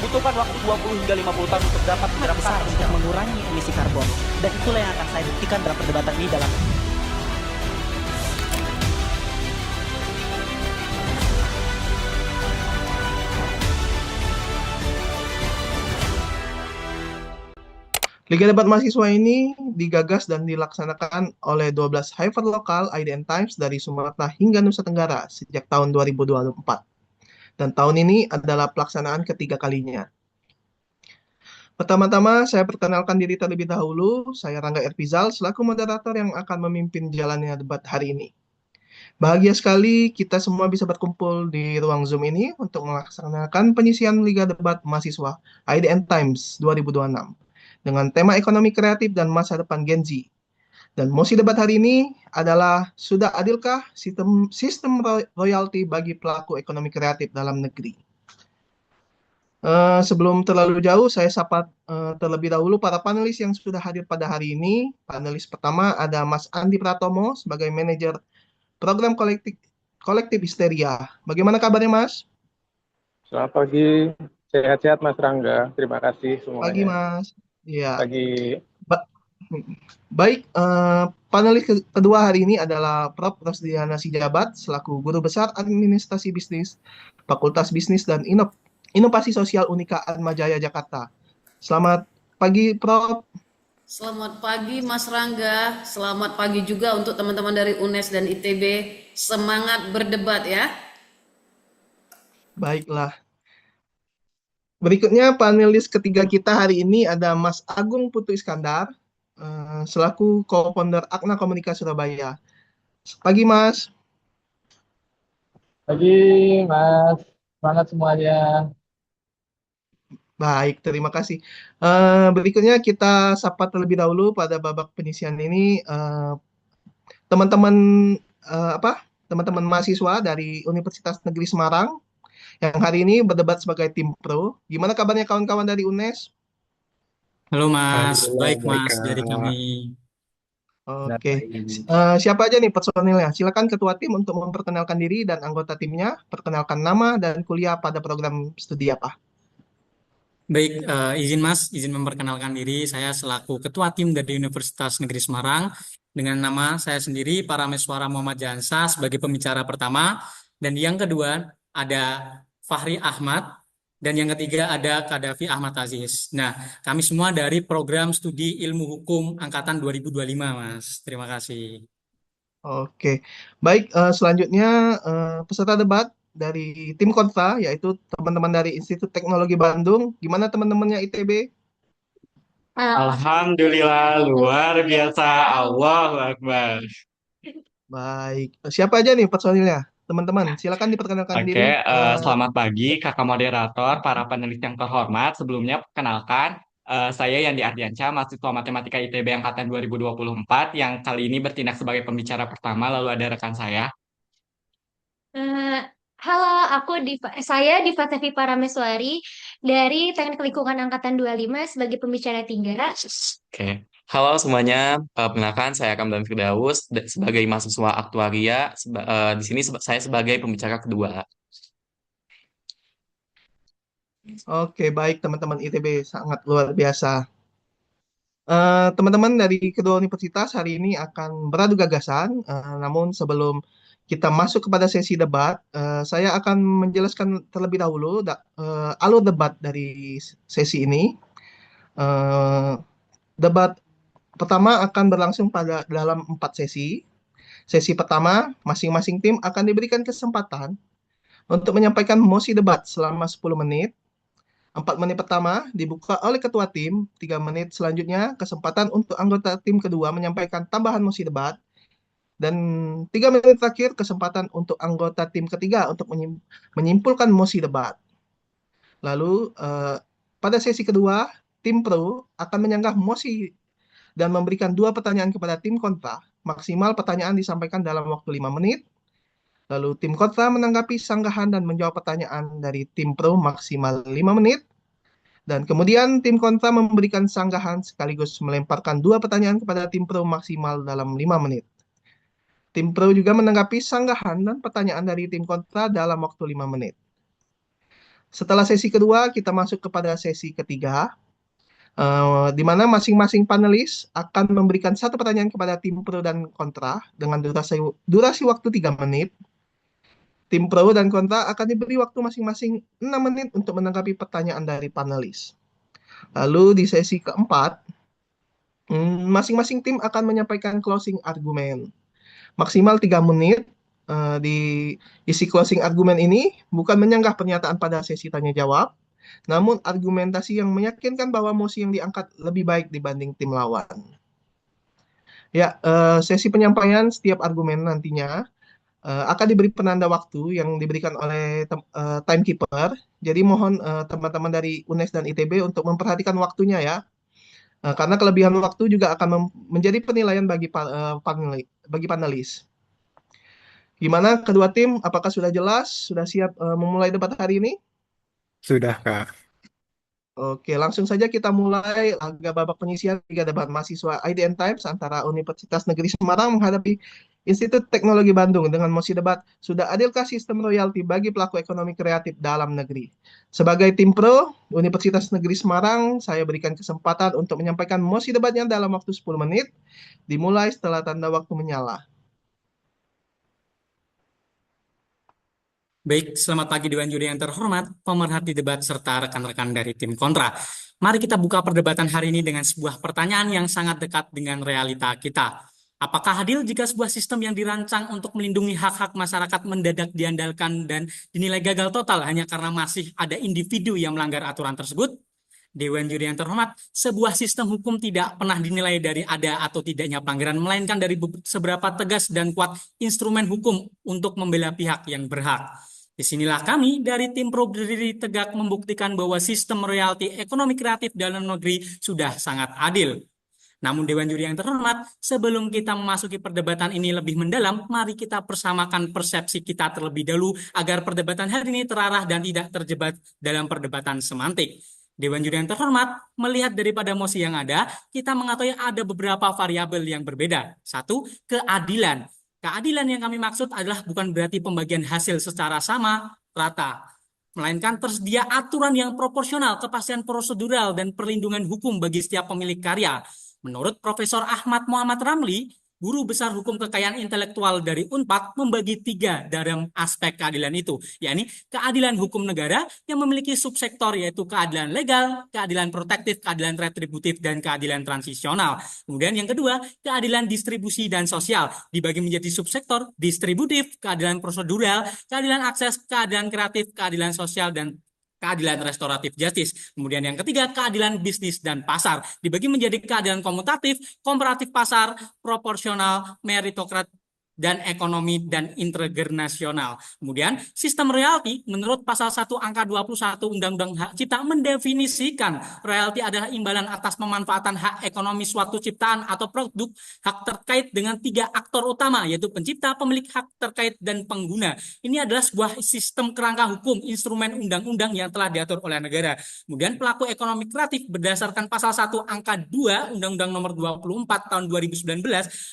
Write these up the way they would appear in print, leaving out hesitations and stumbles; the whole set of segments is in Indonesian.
Dibutuhkan waktu 20 hingga 50 tahun untuk dapat Sangat menerapkan besar untuk mengurangi emisi karbon. Dan itulah yang akan saya buktikan dalam perdebatan ini dalam Liga Debat Mahasiswa ini digagas dan dilaksanakan oleh 12 Hyper lokal IDN Times dari Sumatera hingga Nusa Tenggara sejak tahun 2024. Dan tahun ini adalah pelaksanaan ketiga kalinya. Pertama-tama, saya perkenalkan diri terlebih dahulu. Saya Rangga Erpizal, selaku moderator yang akan memimpin jalannya debat hari ini. Bahagia sekali kita semua bisa berkumpul di ruang Zoom ini untuk melaksanakan penyisian Liga Debat Mahasiswa IDN Times 2026 dengan tema ekonomi kreatif dan masa depan Gen Z. Dan mosi debat hari ini adalah, sudah adilkah sistem royalti bagi pelaku ekonomi kreatif dalam negeri? Sebelum terlalu jauh, saya sapa terlebih dahulu para panelis yang sudah hadir pada hari ini. Panelis pertama ada Mas Andi Pratomo sebagai manajer program kolektif Histeria. Bagaimana kabarnya, Mas? Selamat pagi, sehat-sehat Mas Rangga. Terima kasih Pagi, semuanya. Mas. Ya, Pagi. baik. Panelis kedua hari ini adalah Prof. Rosdiana Sijabat selaku Guru Besar Administrasi Bisnis, Fakultas Bisnis dan Inovasi Sosial Unika Atmajaya Jakarta. Selamat pagi, Prof. Selamat pagi Mas Rangga, selamat pagi juga untuk teman-teman dari UNES dan ITB. Semangat berdebat ya. Baiklah. Berikutnya panelis ketiga kita hari ini ada Mas Agung Putu Iskandar, selaku co-founder Akna Komunika Surabaya. Pagi, Mas. Pagi Mas, semangat semuanya. Baik, terima kasih. Berikutnya kita sapa terlebih dahulu pada babak penyisian ini teman-teman teman-teman mahasiswa dari Universitas Negeri Semarang yang hari ini berdebat sebagai tim pro. Gimana kabarnya kawan-kawan dari UNES? Halo Mas, Alhamdulillah, baik baik, Mas dari Kak. kami. Oke. Siapa aja nih personilnya? Silakan ketua tim untuk memperkenalkan diri dan anggota timnya, perkenalkan nama dan kuliah pada program studi apa. Baik, izin Mas, izin memperkenalkan diri. Saya selaku ketua tim dari Universitas Negeri Semarang dengan nama saya sendiri Parameswara Muhammad Jansa sebagai pembicara pertama, dan yang kedua ada Fahri Ahmad, dan yang ketiga ada Kadafi Ahmad Aziz. Nah, kami semua dari program studi Ilmu Hukum angkatan 2025, Mas. Terima kasih. Oke, baik. Selanjutnya peserta debat dari tim kontra, yaitu teman-teman dari Institut Teknologi Bandung. Gimana teman-temannya ITB? Alhamdulillah, luar biasa. Allahu Akbar. Baik. Siapa aja nih personilnya? Teman-teman, silakan diperkenalkan Oke, diri. selamat pagi kakak moderator, para panelis yang terhormat. Sebelumnya, perkenalkan, saya Yandi Ardiansyah, mahasiswa Matematika ITB Angkatan 2024, yang kali ini bertindak sebagai pembicara pertama, lalu ada rekan saya. Eh, Halo, saya Diva Tevi Parameswari dari Teknik Lingkungan Angkatan 25 sebagai pembicara tiga. Oke, halo semuanya. Perkenalkan saya Kamdan Firdaus sebagai mahasiswa aktuaria. Di sini saya sebagai pembicara kedua. Oke, baik teman-teman ITB, sangat luar biasa. Teman-teman dari kedua universitas hari ini akan beradu gagasan, namun sebelum kita masuk kepada sesi debat, saya akan menjelaskan terlebih dahulu alur debat dari sesi ini. Debat pertama akan berlangsung dalam 4 sesi. Sesi pertama, masing-masing tim akan diberikan kesempatan untuk menyampaikan mosi debat selama 10 menit. 4 menit pertama dibuka oleh ketua tim, 3 menit selanjutnya kesempatan untuk anggota tim kedua menyampaikan tambahan mosi debat, dan 3 menit terakhir kesempatan untuk anggota tim ketiga untuk menyimpulkan mosi debat. Lalu pada sesi kedua, tim pro akan menyanggah mosi dan memberikan 2 pertanyaan kepada tim kontra. Maksimal pertanyaan disampaikan dalam waktu 5 menit. Lalu tim kontra menanggapi sanggahan dan menjawab pertanyaan dari tim pro maksimal 5 menit. Dan kemudian tim kontra memberikan sanggahan sekaligus melemparkan 2 pertanyaan kepada tim pro maksimal dalam 5 menit. Tim pro juga menanggapi sanggahan dan pertanyaan dari tim kontra dalam waktu 5 menit. Setelah sesi kedua, kita masuk kepada sesi ketiga, di mana masing-masing panelis akan memberikan satu pertanyaan kepada tim pro dan kontra dengan durasi waktu 3 menit. Tim pro dan kontra akan diberi waktu masing-masing 6 menit untuk menanggapi pertanyaan dari panelis. Lalu di sesi keempat, masing-masing tim akan menyampaikan closing argumen. Maksimal 3 menit. Di isi closing argumen ini bukan menyanggah pernyataan pada sesi tanya jawab, namun argumentasi yang meyakinkan bahwa mosi yang diangkat lebih baik dibanding tim lawan. Ya, sesi penyampaian setiap argumen nantinya akan diberi penanda waktu yang diberikan oleh timekeeper. Jadi mohon teman-teman dari UNES dan ITB untuk memperhatikan waktunya ya. Karena kelebihan waktu juga akan menjadi penilaian bagi panelis. Gimana kedua tim? Apakah sudah jelas? Sudah siap memulai debat hari ini? Sudah, Kak. Oke, langsung saja kita mulai laga babak penyisihan Liga Debat Mahasiswa IDN Times antara Universitas Negeri Semarang menghadapi Institut Teknologi Bandung dengan mosi debat, sudah adilkah sistem royalti bagi pelaku ekonomi kreatif dalam negeri? Sebagai tim pro Universitas Negeri Semarang, saya berikan kesempatan untuk menyampaikan mosi debatnya dalam waktu 10 menit, dimulai setelah tanda waktu menyala. Baik, selamat pagi Dewan Juri yang terhormat, pemerhati debat, serta rekan-rekan dari tim kontra. Mari kita buka perdebatan hari ini dengan sebuah pertanyaan yang sangat dekat dengan realita kita. Apakah adil jika sebuah sistem yang dirancang untuk melindungi hak-hak masyarakat mendadak diandalkan dan dinilai gagal total hanya karena masih ada individu yang melanggar aturan tersebut? Dewan Juri yang terhormat, sebuah sistem hukum tidak pernah dinilai dari ada atau tidaknya pelanggaran, melainkan dari seberapa tegas dan kuat instrumen hukum untuk membela pihak yang berhak. Disinilah kami dari tim pro berdiri tegak membuktikan bahwa sistem royalti ekonomi kreatif dalam negeri sudah sangat adil. Namun Dewan Juri yang terhormat, sebelum kita memasuki perdebatan ini lebih mendalam, mari kita persamakan persepsi kita terlebih dahulu agar perdebatan hari ini terarah dan tidak terjebak dalam perdebatan semantik. Dewan Juri yang terhormat, melihat daripada mosi yang ada, kita mengetahui ada beberapa variabel yang berbeda. Satu, keadilan. Keadilan yang kami maksud adalah bukan berarti pembagian hasil secara sama, rata, melainkan tersedia aturan yang proporsional, kepastian prosedural, dan perlindungan hukum bagi setiap pemilik karya. Menurut Profesor Ahmad Muhammad Ramli, Guru Besar Hukum Kekayaan Intelektual dari UNPAD, membagi 3 dalam aspek keadilan itu, yakni keadilan hukum negara yang memiliki subsektor yaitu keadilan legal, keadilan protektif, keadilan retributif, dan keadilan transisional. Kemudian yang kedua, keadilan distribusi dan sosial, dibagi menjadi subsektor distributif, keadilan prosedural, keadilan akses, keadilan kreatif, keadilan sosial, dan keadilan restoratif justice. Kemudian yang ketiga, keadilan bisnis dan pasar, dibagi menjadi keadilan komutatif, komparatif pasar, proporsional, meritokrat, dan ekonomi dan internasional. Kemudian sistem royalti menurut pasal 1 angka 21 Undang-Undang Hak Cipta mendefinisikan royalti adalah imbalan atas pemanfaatan hak ekonomi suatu ciptaan atau produk hak terkait dengan 3 aktor utama, yaitu pencipta, pemilik hak terkait, dan pengguna. Ini adalah sebuah sistem kerangka hukum, instrumen undang-undang yang telah diatur oleh negara. Kemudian pelaku ekonomi kreatif berdasarkan pasal 1 angka 2 Undang-Undang Nomor 24 tahun 2019,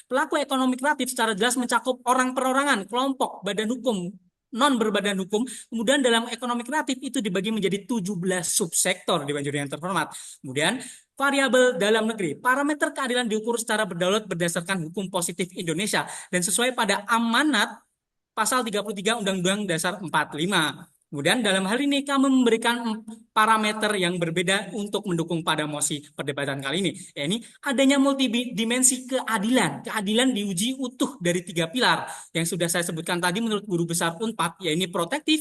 pelaku ekonomi kreatif secara jelas mencakup orang perorangan, kelompok, badan hukum, non berbadan hukum. Kemudian dalam ekonomi kreatif itu dibagi menjadi 17 subsektor, Dewan Juri yang terhormat. Kemudian variabel dalam negeri, parameter keadilan diukur secara berdaulat berdasarkan hukum positif Indonesia dan sesuai pada amanat pasal 33 Undang-Undang Dasar 45. Kemudian dalam hal ini kami memberikan parameter yang berbeda untuk mendukung pada mosi perdebatan kali ini. Ini adanya multidimensi keadilan. Keadilan diuji utuh dari 3 pilar yang sudah saya sebutkan tadi menurut Guru Besar UNPAD, yaitu protektif,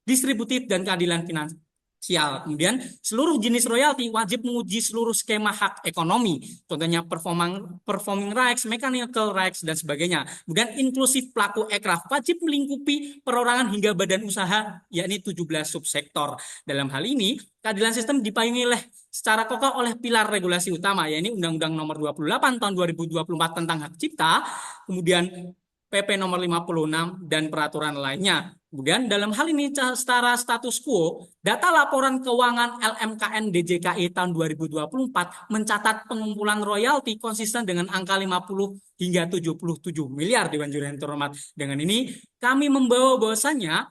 distributif, dan keadilan finansial. Kemudian seluruh jenis royalti wajib menguji seluruh skema hak ekonomi, contohnya performing rights, mechanical rights, dan sebagainya. Kemudian inklusif pelaku ekraf wajib melingkupi perorangan hingga badan usaha, yakni 17 subsektor. Dalam hal ini, keadilan sistem dipayungi secara kokoh oleh pilar regulasi utama, yakni Undang-Undang Nomor 28 tahun 2024 tentang hak cipta, kemudian PP Nomor 56 dan peraturan lainnya. Kemudian dalam hal ini secara status quo, data laporan keuangan LMKN DJKI tahun 2024 mencatat pengumpulan royalti konsisten dengan angka 50 hingga 77 miliar, Dewan Juri yang terhormat. Dengan ini kami membawa bahwasannya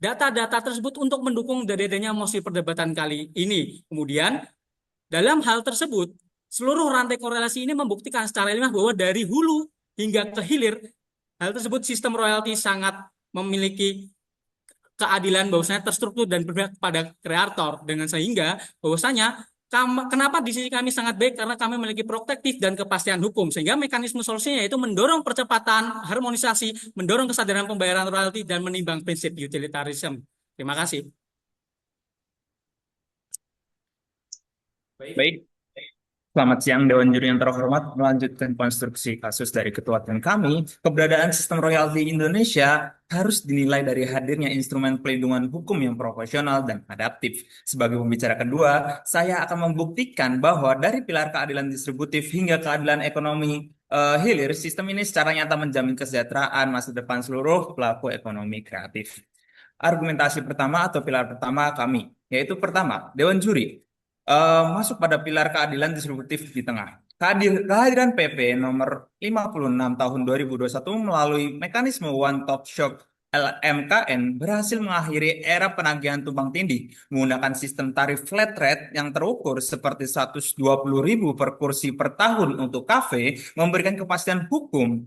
data-data tersebut untuk mendukung dari adanya mosi perdebatan kali ini. Kemudian, dalam hal tersebut, seluruh rantai korelasi ini membuktikan secara ilmiah bahwa dari hulu hingga ke hilir, hal tersebut sistem royalti sangat memiliki keadilan, bahwasanya terstruktur dan berpihak kepada kreator, dengan sehingga bahwasanya kenapa di sisi kami sangat baik, karena kami memiliki protektif dan kepastian hukum, sehingga mekanisme solusinya yaitu mendorong percepatan harmonisasi, mendorong kesadaran pembayaran royalti, dan menimbang prinsip utilitarism. Terima kasih. Baik, selamat siang Dewan Juri yang terhormat. Melanjutkan konstruksi kasus dari ketua tim kami, keberadaan sistem royalti Indonesia harus dinilai dari hadirnya instrumen pelindungan hukum yang profesional dan adaptif. Sebagai pembicara kedua, saya akan membuktikan bahwa dari pilar keadilan distributif hingga keadilan ekonomi hilir, sistem ini secara nyata menjamin kesejahteraan masa depan seluruh pelaku ekonomi kreatif. Argumentasi pertama atau pilar pertama kami, yaitu pertama, Dewan Juri masuk pada pilar keadilan distributif di tengah. Kehadiran PP nomor 56 tahun 2021 melalui mekanisme One Stop Shop LMKN berhasil mengakhiri era penagihan tumpang tindih menggunakan sistem tarif flat rate yang terukur seperti 120.000 per kursi per tahun untuk kafe, memberikan kepastian hukum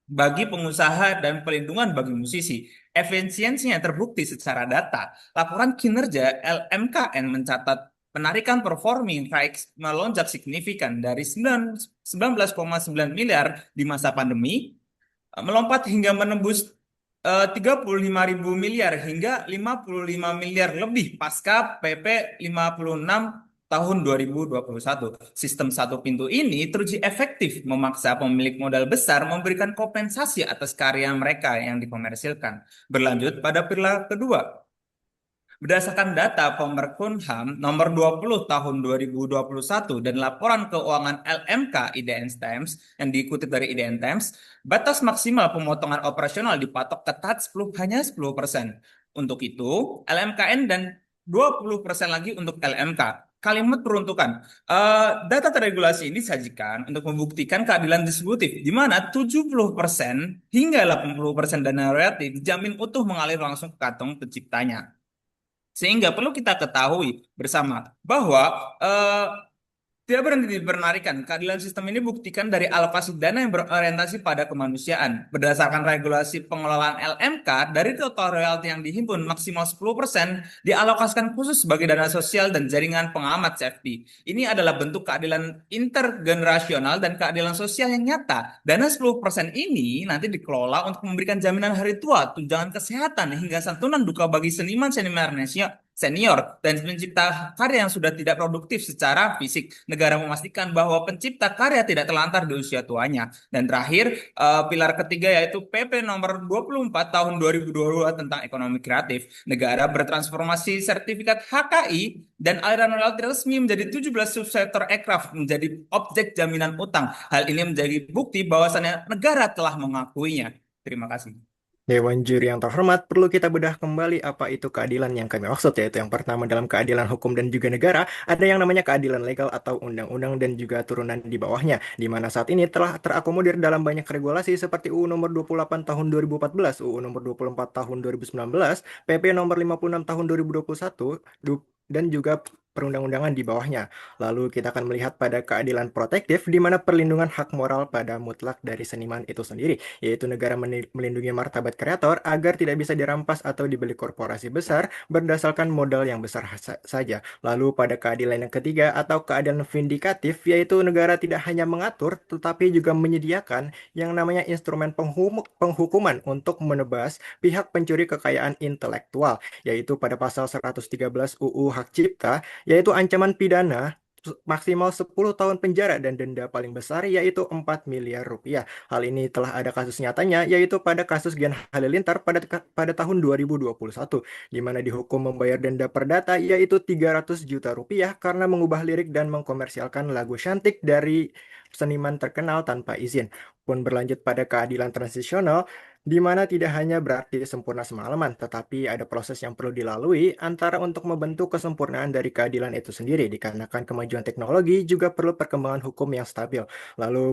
bagi pengusaha dan pelindungan bagi musisi. Efisiensinya terbukti secara data. Laporan kinerja LMKN mencatat penarikan performing rights melonjak signifikan dari 19,9 miliar di masa pandemi, melompat hingga menembus 35.000 miliar hingga 55 miliar lebih pasca PP 56 tahun 2021. Sistem satu pintu ini teruji efektif memaksa pemilik modal besar memberikan kompensasi atas karya mereka yang dikomersilkan. Berlanjut pada pilar kedua. Berdasarkan data Pemerkunham nomor 20 tahun 2021 dan laporan keuangan LMK IDN Times yang diikuti dari IDN Times, batas maksimal pemotongan operasional dipatok ketat hanya 10%. Untuk itu, LMKN dan 20% lagi untuk LMK. Kalimat peruntukan. Data terregulasi ini disajikan untuk membuktikan keadilan distributif, di mana 70% hingga 80% dana royalti dijamin utuh mengalir langsung ke kantong penciptanya. Sehingga perlu kita ketahui bersama bahwa tidak berhenti dibenarkan. Keadilan sistem ini buktikan dari alokasi dana yang berorientasi pada kemanusiaan. Berdasarkan regulasi pengelolaan LMK, dari total royalti yang dihimpun maksimal 10% dialokasikan khusus sebagai dana sosial dan jaringan pengamat CFP. Ini adalah bentuk keadilan intergenerasional dan keadilan sosial yang nyata. Dana 10% ini nanti dikelola untuk memberikan jaminan hari tua, tunjangan kesehatan, hingga santunan duka bagi seniman-seniman senior dan pencipta karya yang sudah tidak produktif secara fisik. Negara memastikan bahwa pencipta karya tidak terlantar di usia tuanya. Dan terakhir, pilar ketiga yaitu PP nomor 24 tahun 2022 tentang ekonomi kreatif. Negara bertransformasi sertifikat HKI dan aliran royalti resmi menjadi 17 subsektor ekraf menjadi objek jaminan utang. Hal ini menjadi bukti bahwasannya negara telah mengakuinya. Terima kasih. Dewan Juri yang terhormat, perlu kita bedah kembali apa itu keadilan yang kami maksud, yaitu yang pertama dalam keadilan hukum dan juga negara, ada yang namanya keadilan legal atau undang-undang dan juga turunan di bawahnya, di mana saat ini telah terakomodir dalam banyak regulasi seperti UU nomor 28 tahun 2014, UU nomor 24 tahun 2019, PP nomor 56 tahun 2021, dan juga perundang-undangan di bawahnya. Lalu kita akan melihat pada keadilan protektif, di mana perlindungan hak moral pada mutlak dari seniman itu sendiri, yaitu negara melindungi martabat kreator agar tidak bisa dirampas atau dibeli korporasi besar berdasarkan modal yang besar saja. Lalu pada keadilan yang ketiga atau keadilan vindikatif, yaitu negara tidak hanya mengatur, tetapi juga menyediakan yang namanya instrumen penghukuman untuk menebas pihak pencuri kekayaan intelektual, yaitu pada pasal 113 UU Hak Cipta, yaitu ancaman pidana maksimal 10 tahun penjara dan denda paling besar yaitu 4 miliar rupiah. Hal ini telah ada kasus nyatanya, yaitu pada kasus Gen Halilintar pada tahun 2021, di mana dihukum membayar denda perdata yaitu 300 juta rupiah karena mengubah lirik dan mengkomersialkan lagu cantik dari seniman terkenal tanpa izin. Pun berlanjut pada keadilan transisional, di mana tidak hanya berarti sempurna semalaman, tetapi ada proses yang perlu dilalui antara untuk membentuk kesempurnaan dari keadilan itu sendiri, dikarenakan kemajuan teknologi juga perlu perkembangan hukum yang stabil. Lalu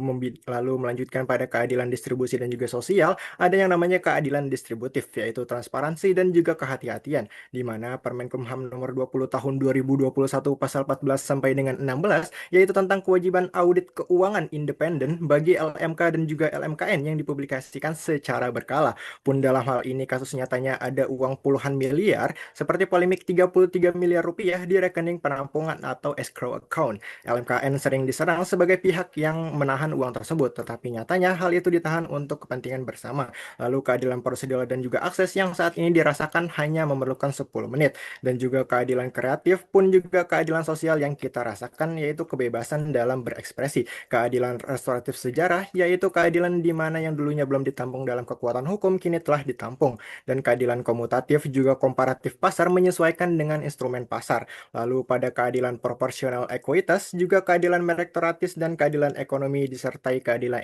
melanjutkan pada keadilan distribusi dan juga sosial, ada yang namanya keadilan distributif, yaitu transparansi dan juga kehati-hatian, di mana Permenkumham nomor 20 tahun 2021 pasal 14 sampai dengan 16, yaitu tentang kewajiban audit keuangan independen bagi LMK dan juga LMKN yang dipublikasikan secara berkala. Pun dalam hal ini kasus nyatanya ada uang puluhan miliar, seperti polemik 33 miliar rupiah di rekening penampungan atau escrow account. LMKN sering diserang sebagai pihak yang menahan uang tersebut, tetapi nyatanya hal itu ditahan untuk kepentingan bersama. Lalu keadilan prosedural dan juga akses yang saat ini dirasakan hanya memerlukan 10 menit. Dan juga keadilan kreatif pun juga keadilan sosial yang kita rasakan, yaitu kebebasan dalam berekspresi. Keadilan restoratif sejarah, yaitu keadilan di mana yang dulunya belum ditampung dalam kekuatan hukum kini telah ditampung. Dan keadilan komutatif juga komparatif pasar menyesuaikan dengan instrumen pasar. Lalu pada keadilan proporsional ekuitas juga keadilan meritokratis dan keadilan ekonomi disertai keadilan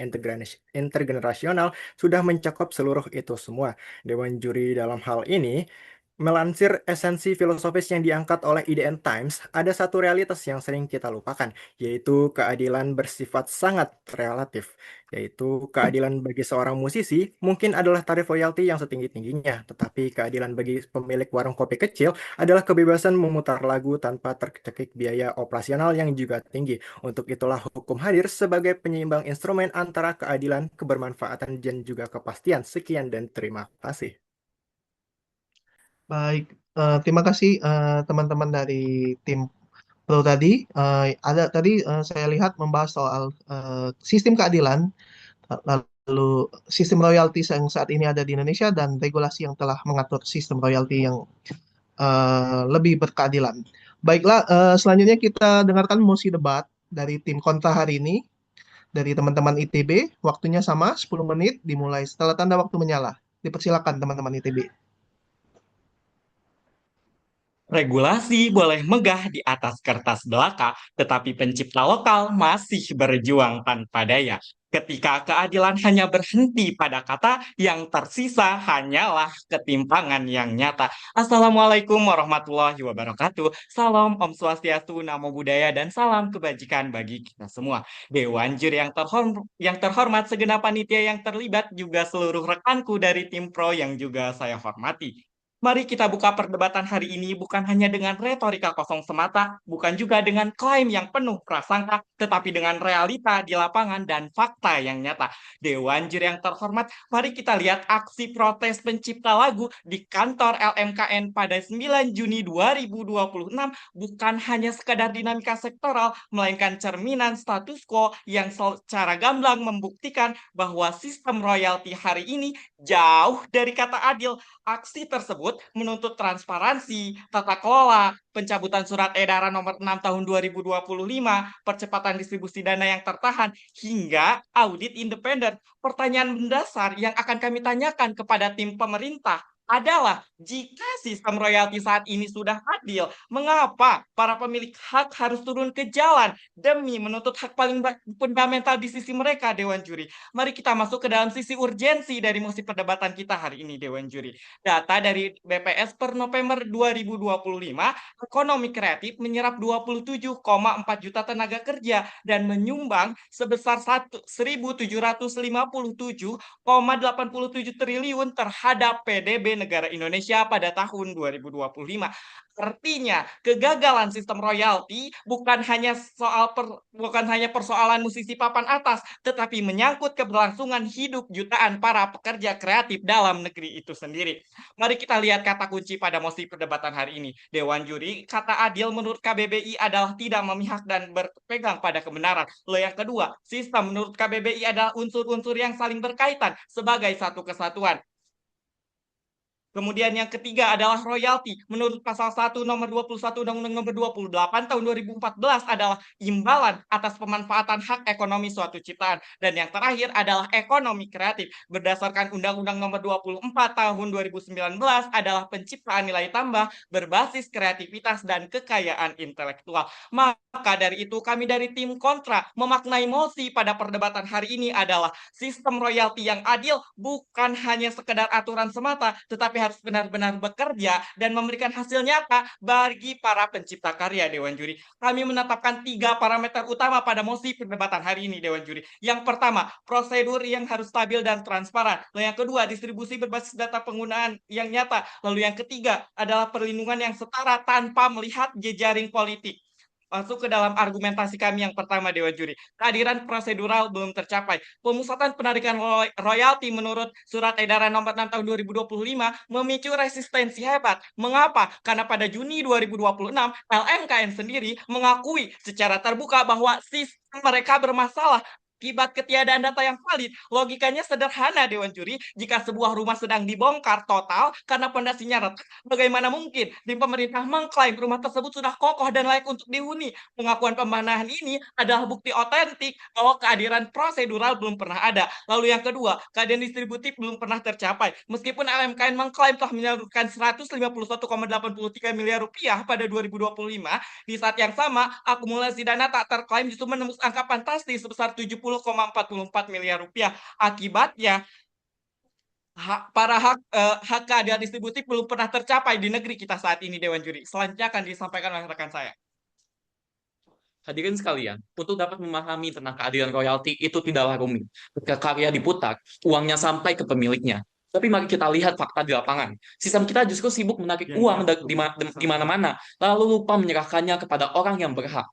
intergenerasional sudah mencakup seluruh itu semua. Dewan juri dalam hal ini melansir esensi filosofis yang diangkat oleh IDN Times, ada satu realitas yang sering kita lupakan, yaitu keadilan bersifat sangat relatif, yaitu keadilan bagi seorang musisi mungkin adalah tarif royalti yang setinggi-tingginya, tetapi keadilan bagi pemilik warung kopi kecil adalah kebebasan memutar lagu tanpa tercekik biaya operasional yang juga tinggi. Untuk itulah hukum hadir sebagai penyeimbang instrumen antara keadilan, kebermanfaatan, dan juga kepastian. Sekian dan terima kasih. Baik, terima kasih teman-teman dari tim Pro tadi. Ada tadi saya lihat membahas soal sistem keadilan, lalu sistem royalti yang saat ini ada di Indonesia dan regulasi yang telah mengatur sistem royalti yang lebih berkeadilan. Baiklah, selanjutnya kita dengarkan mosi debat dari tim kontra hari ini dari teman-teman ITB. Waktunya sama 10 menit dimulai setelah tanda waktu menyala. Dipersilakan teman-teman ITB. Regulasi boleh megah di atas kertas belaka, tetapi pencipta lokal masih berjuang tanpa daya. Ketika keadilan hanya berhenti pada kata, yang tersisa hanyalah ketimpangan yang nyata. Assalamualaikum warahmatullahi wabarakatuh. Salam Om Swastiastu, Namo Buddhaya, dan salam kebajikan bagi kita semua. Dewan juri yang terhormat, segenap panitia yang terlibat, juga seluruh rekanku dari tim pro yang juga saya hormati. Mari kita buka perdebatan hari ini bukan hanya dengan retorika kosong semata, bukan juga dengan klaim yang penuh prasangka, tetapi dengan realita di lapangan dan fakta yang nyata. Dewan juri yang terhormat, mari kita lihat aksi protes pencipta lagu di kantor LMKN pada 9 Juni 2026 bukan hanya sekadar dinamika sektoral, melainkan cerminan status quo yang secara gamblang membuktikan bahwa sistem royalti hari ini jauh dari kata adil. Aksi tersebut menuntut transparansi, tata kelola, pencabutan surat edaran nomor 6 tahun 2025, percepatan distribusi dana yang tertahan, hingga audit independen. Pertanyaan mendasar yang akan kami tanyakan kepada tim pemerintah adalah, jika sistem royalti saat ini sudah adil, mengapa para pemilik hak harus turun ke jalan demi menuntut hak paling fundamental di sisi mereka, Dewan Juri? Mari kita masuk ke dalam sisi urgensi dari mosi perdebatan kita hari ini, Dewan Juri. Data dari BPS per November 2025, ekonomi kreatif menyerap 27,4 juta tenaga kerja dan menyumbang sebesar 1.757,87 triliun terhadap PDB negara Indonesia pada tahun 2025. Artinya, kegagalan sistem royalti bukan hanya persoalan musisi papan atas, tetapi menyangkut keberlangsungan hidup jutaan para pekerja kreatif dalam negeri itu sendiri. Mari kita lihat kata kunci pada mosi perdebatan hari ini. Dewan juri, kata adil menurut KBBI adalah tidak memihak dan berpegang pada kebenaran. Lalu yang kedua, sistem menurut KBBI adalah unsur-unsur yang saling berkaitan sebagai satu kesatuan. Kemudian yang ketiga adalah royalti. Menurut pasal 1 nomor 21 Undang-Undang nomor 28 tahun 2014 adalah imbalan atas pemanfaatan hak ekonomi suatu ciptaan. Dan yang terakhir adalah ekonomi kreatif. Berdasarkan Undang-Undang nomor 24 tahun 2019 adalah penciptaan nilai tambah berbasis kreativitas dan kekayaan intelektual. Maka dari itu kami dari tim kontra memaknai mosi pada perdebatan hari ini adalah sistem royalti yang adil bukan hanya sekedar aturan semata, tetapi harus benar-benar bekerja dan memberikan hasil nyata bagi para pencipta karya, Dewan Juri. Kami menetapkan 3 parameter utama pada mosi perdebatan hari ini, Dewan Juri. Yang pertama, prosedur yang harus stabil dan transparan. Lalu yang kedua, distribusi berbasis data penggunaan yang nyata. Lalu yang ketiga adalah perlindungan yang setara tanpa melihat jejaring politik. Masuk ke dalam argumentasi kami yang pertama, Dewan Juri. Keadilan prosedural belum tercapai. Pemusatan penarikan royalti menurut Surat Edaran Nomor 6 Tahun 2025 memicu resistensi hebat. Mengapa? Karena pada Juni 2026, LMKN sendiri mengakui secara terbuka bahwa sistem mereka bermasalah. Akibat ketiadaan data yang valid, logikanya sederhana, Dewan Juri. Jika sebuah rumah sedang dibongkar total karena pondasinya retak, bagaimana mungkin tim pemerintah mengklaim rumah tersebut sudah kokoh dan layak untuk dihuni? Pengakuan pembenahan ini adalah bukti otentik bahwa keadilan prosedural belum pernah ada. Lalu yang kedua, keadilan distributif belum pernah tercapai. Meskipun LMKN mengklaim telah menyalurkan 151,83 miliar rupiah pada 2025, di saat yang sama, akumulasi dana tak terklaim justru menembus angka fantastis sebesar 70,44 miliar rupiah. Akibatnya, hak keadilan distributif belum pernah tercapai di negeri kita saat ini, Dewan Juri. Selanjutnya akan disampaikan oleh rekan saya. Hadirin sekalian, untuk dapat memahami tentang keadilan royalti itu tidaklah rumit. Ketika karya diputar, uangnya sampai ke pemiliknya. Tapi mari kita lihat fakta di lapangan. Sistem kita justru sibuk menarik uang di mana-mana, lalu lupa menyerahkannya kepada orang yang berhak.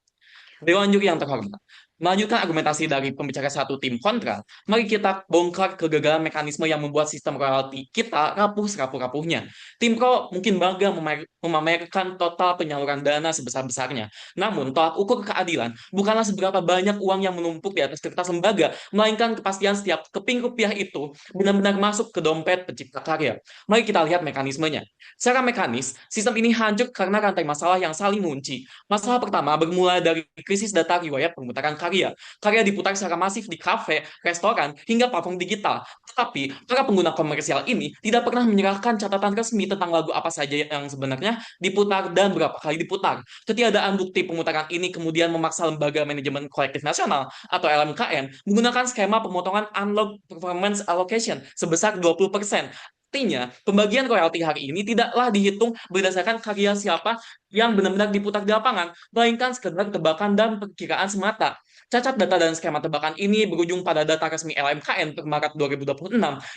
Dewan Juri yang terhormat, melanjutkan argumentasi dari pembicara satu tim kontra, mari kita bongkar kegagalan mekanisme yang membuat sistem royalti kita rapuh serapuh-rapuhnya. Tim pro mungkin bangga memamerkan total penyaluran dana sebesar-besarnya. Namun, tolak ukur keadilan bukanlah seberapa banyak uang yang menumpuk di atas kertas lembaga, melainkan kepastian setiap keping rupiah itu benar-benar masuk ke dompet pencipta karya. Mari kita lihat mekanismenya. Secara mekanis, sistem ini hancur karena rantai masalah yang saling mengunci. Masalah pertama bermula dari krisis data riwayat pemutaran karya. Karya diputar secara masif di kafe, restoran, hingga platform digital. Tetapi, para pengguna komersial ini tidak pernah menyerahkan catatan resmi tentang lagu apa saja yang sebenarnya diputar dan berapa kali diputar. Ketiadaan bukti pemutaran ini kemudian memaksa Lembaga Manajemen Kolektif Nasional atau LMKN menggunakan skema pemotongan unlock performance allocation sebesar 20%. Artinya, pembagian royalti hari ini tidaklah dihitung berdasarkan karya siapa yang benar-benar diputar di lapangan, melainkan sekedar tebakan dan perkiraan semata. Cacat data dan skema tebakan ini berujung pada data resmi LMKN per Maret 2026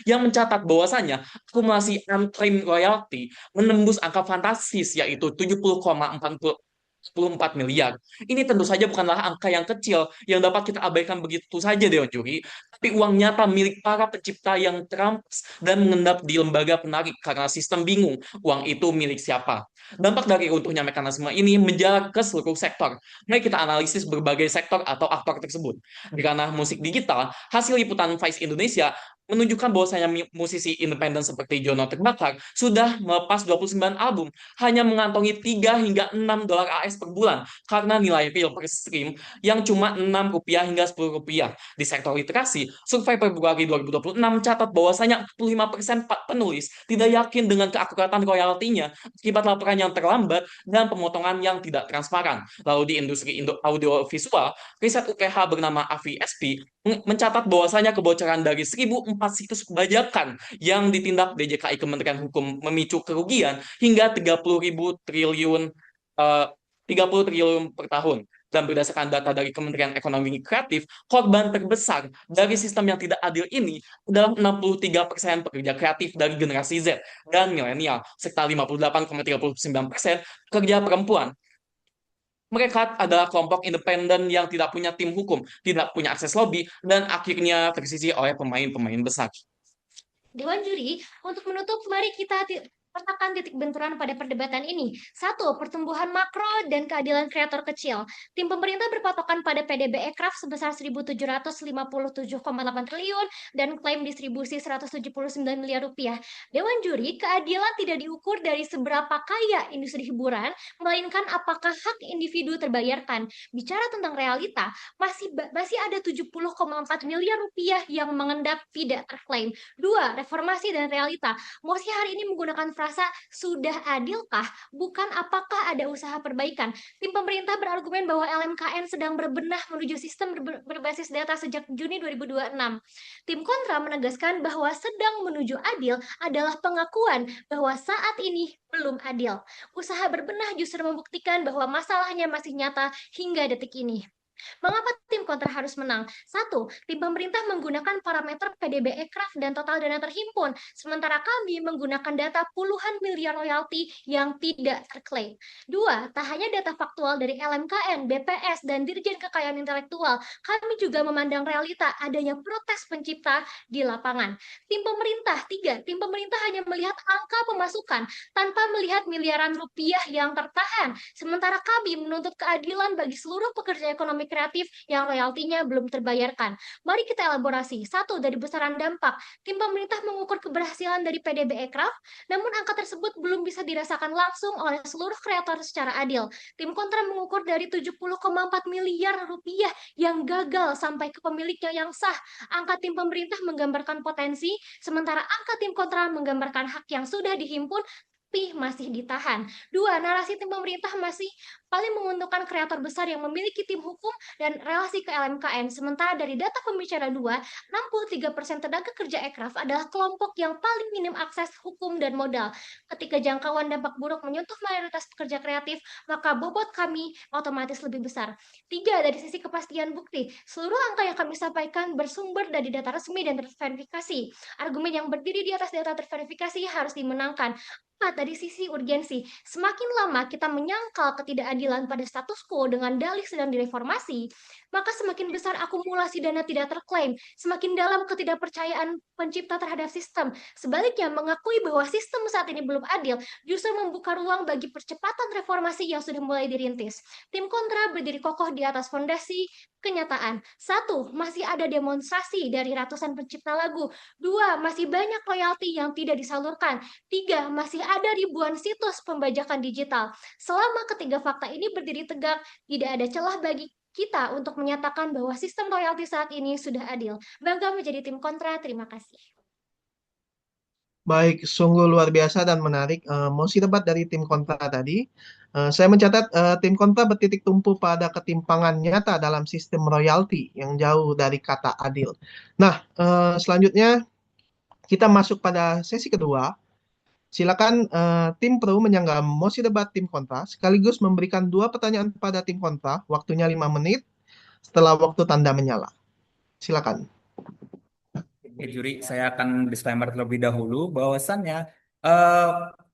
yang mencatat bahwasannya akumulasi unclaimed royalty menembus angka fantastis yaitu 70,44 miliar. Ini tentu saja bukanlah angka yang kecil yang dapat kita abaikan begitu saja, Dewan Juri, tapi uang nyata milik para pencipta yang terampas dan mengendap di lembaga penarik karena sistem bingung uang itu milik siapa. Dampak dari runtuhnya mekanisme ini menjalar ke seluruh sektor. Mari kita analisis berbagai sektor atau aktor tersebut. Di ranah musik digital, hasil liputan Vice Indonesia menunjukkan bahwasanya musisi independen seperti Jono Terbakar sudah melepas 29 album, hanya mengantongi 3 hingga 6 dolar AS per bulan karena nilai real per stream yang cuma Rp6 hingga Rp10. Di sektor literasi, survei Februari 2026 catat bahwasanya 45% penulis tidak yakin dengan keakuratan royaltinya akibat laporan yang terlambat dan pemotongan yang tidak transparan. Lalu di industri audiovisual, riset UPH bernama AVSP mencatat bahwasanya kebocoran dari 1.004 situs bajakan yang ditindak DJKI Kementerian Hukum memicu kerugian hingga 30 triliun per tahun. Dan berdasarkan data dari Kementerian Ekonomi Kreatif, korban terbesar dari sistem yang tidak adil ini adalah 63% pekerja kreatif dari generasi Z dan milenial, serta 58,39% pekerja perempuan. Mereka adalah kelompok independen yang tidak punya tim hukum, tidak punya akses lobby, dan akhirnya tersisih oleh pemain-pemain besar. Dewan Juri, untuk menutup, mari kita Petakan titik benturan pada perdebatan ini. 1. Pertumbuhan makro dan keadilan kreator kecil. Tim pemerintah berpatokan pada PDB Ekraf sebesar 1.757,8 triliun dan klaim distribusi 179 miliar rupiah. Dewan juri, keadilan tidak diukur dari seberapa kaya industri hiburan, melainkan apakah hak individu terbayarkan. Bicara tentang realita, masih ada 70,4 miliar rupiah yang mengendap tidak terklaim. 2. Reformasi dan realita. Mosi hari ini menggunakan frasa sudah adilkah, bukan apakah ada usaha perbaikan. Tim pemerintah berargumen bahwa LMKN sedang berbenah menuju sistem berbasis data sejak Juni 2026. Tim kontra menegaskan bahwa sedang menuju adil adalah pengakuan bahwa saat ini belum adil. Usaha berbenah justru membuktikan bahwa masalahnya masih nyata hingga detik ini. Mengapa tim kontra harus menang? 1. Tim pemerintah menggunakan parameter PDB Ekraf dan total dana terhimpun, sementara kami menggunakan data puluhan miliar royalti yang tidak terklaim. 2. Tak hanya data faktual dari LMKN, BPS, dan Dirjen Kekayaan Intelektual, kami juga memandang realita adanya protes pencipta di lapangan. Tim pemerintah 3. Tim pemerintah hanya melihat angka pemasukan tanpa melihat miliaran rupiah yang tertahan, sementara kami menuntut keadilan bagi seluruh pekerja ekonomi kreatif yang royaltinya belum terbayarkan. Mari kita elaborasi. 1. Dari besaran dampak. Tim pemerintah mengukur keberhasilan dari PDB Ekraf, namun angka tersebut belum bisa dirasakan langsung oleh seluruh kreator secara adil. Tim kontra mengukur dari 70,4 miliar rupiah yang gagal sampai ke pemiliknya yang sah. Angka tim pemerintah menggambarkan potensi, sementara angka tim kontra menggambarkan hak yang sudah dihimpun tapi masih ditahan. 2. Narasi tim pemerintah masih paling menguntungkan kreator besar yang memiliki tim hukum dan relasi ke LMKN. Sementara dari data pembicara 2, 63% tenaga kerja Ekraf adalah kelompok yang paling minim akses hukum dan modal. Ketika jangkauan dampak buruk menyentuh mayoritas pekerja kreatif, maka bobot kami otomatis lebih besar. 3. Dari sisi kepastian bukti, seluruh angka yang kami sampaikan bersumber dari data resmi dan terverifikasi. Argumen yang berdiri di atas data terverifikasi harus dimenangkan. 4. Dari sisi urgensi, semakin lama kita menyangkal ketidakadilan pada status quo dengan dalih sedang direformasi, maka semakin besar akumulasi dana tidak terklaim, semakin dalam ketidakpercayaan pencipta terhadap sistem. Sebaliknya, mengakui bahwa sistem saat ini belum adil justru membuka ruang bagi percepatan reformasi yang sudah mulai dirintis. Tim kontra berdiri kokoh di atas fondasi kenyataan. 1. Masih ada demonstrasi dari ratusan pencipta lagu. 2. Masih banyak royalti yang tidak disalurkan. 3. Masih ada ribuan situs pembajakan digital. Selama ketiga fakta ini berdiri tegak, tidak ada celah bagi kita untuk menyatakan bahwa sistem royalti saat ini sudah adil. Bangga menjadi tim kontra. Terima kasih. Baik, sungguh luar biasa dan menarik mosi debat dari tim kontra tadi. Saya mencatat tim kontra bertitik tumpu pada ketimpangan nyata dalam sistem royalti yang jauh dari kata adil. Nah, selanjutnya kita masuk pada sesi kedua. Silakan tim pro menyanggah mosi debat tim kontra, sekaligus memberikan 2 pertanyaan kepada tim kontra, waktunya 5 menit setelah waktu tanda menyala. Silakan. Oke, juri, saya akan disclaimer terlebih dahulu bahwasannya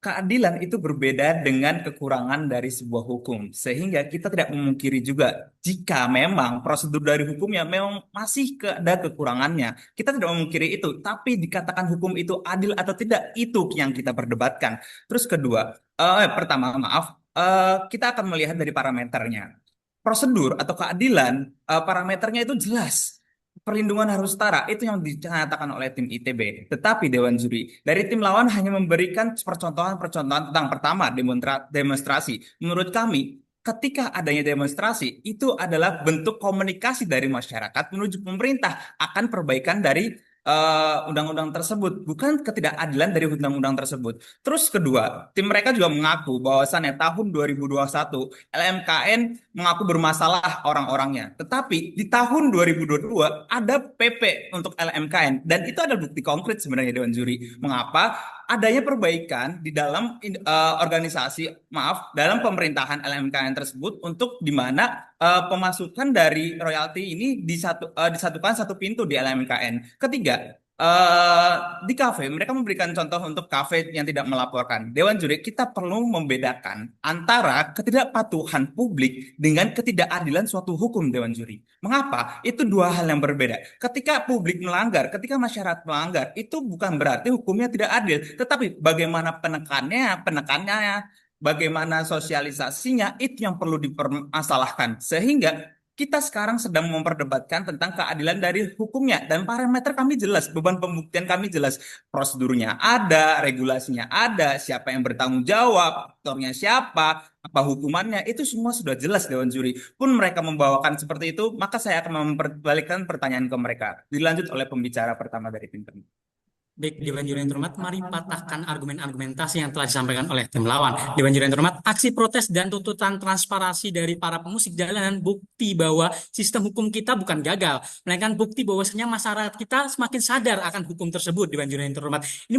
keadilan itu berbeda dengan kekurangan dari sebuah hukum. Sehingga kita tidak memungkiri juga jika memang prosedur dari hukumnya memang masih ada kekurangannya. Kita tidak memungkiri itu, tapi dikatakan hukum itu adil atau tidak, itu yang kita perdebatkan. Terus kedua, pertama maaf, kita akan melihat dari parameternya. Prosedur atau keadilan, parameternya itu jelas. Perlindungan harus setara, itu yang dinyatakan oleh tim ITB. Tetapi Dewan Juri dari tim lawan hanya memberikan percontohan-percontohan tentang pertama, demonstrasi. Menurut kami, ketika adanya demonstrasi, itu adalah bentuk komunikasi dari masyarakat menuju pemerintah akan perbaikan dari undang-undang tersebut, bukan ketidakadilan dari undang-undang tersebut. Terus kedua, tim mereka juga mengaku bahwasannya tahun 2021 LMKN mengaku bermasalah orang-orangnya. Tetapi di tahun 2022 ada PP untuk LMKN dan itu ada bukti konkret sebenarnya Dewan Juri. Mengapa adanya perbaikan di dalam dalam pemerintahan LMKN tersebut untuk di mana pemasukan dari royalti ini disatukan satu pintu di LMKN. Ketiga, Di kafe, mereka memberikan contoh untuk kafe yang tidak melaporkan. Dewan juri, kita perlu membedakan antara ketidakpatuhan publik dengan ketidakadilan suatu hukum, Dewan juri. Mengapa? Itu dua hal yang berbeda. Ketika publik melanggar, ketika masyarakat melanggar, itu bukan berarti hukumnya tidak adil, tetapi bagaimana penekannya, bagaimana sosialisasinya, itu yang perlu dipermasalahkan. Sehingga kita sekarang sedang memperdebatkan tentang keadilan dari hukumnya dan parameter kami jelas, beban pembuktian kami jelas, prosedurnya ada, regulasinya ada, siapa yang bertanggung jawab, aktornya siapa, apa hukumannya, itu semua sudah jelas Dewan Juri. Pun mereka membawakan seperti itu, maka saya akan memperbalikkan pertanyaan ke mereka. Dilanjut oleh pembicara pertama dari tim kami. Baik, Dewan Juri yang terhormat, mari patahkan argumen-argumentasi yang telah disampaikan oleh tim lawan. Dewan Juri yang terhormat, aksi protes dan tuntutan transparansi dari para pemusik jalanan bukti bahwa sistem hukum kita bukan gagal, melainkan bukti bahwasanya masyarakat kita semakin sadar akan hukum tersebut. Dewan Juri yang terhormat, ini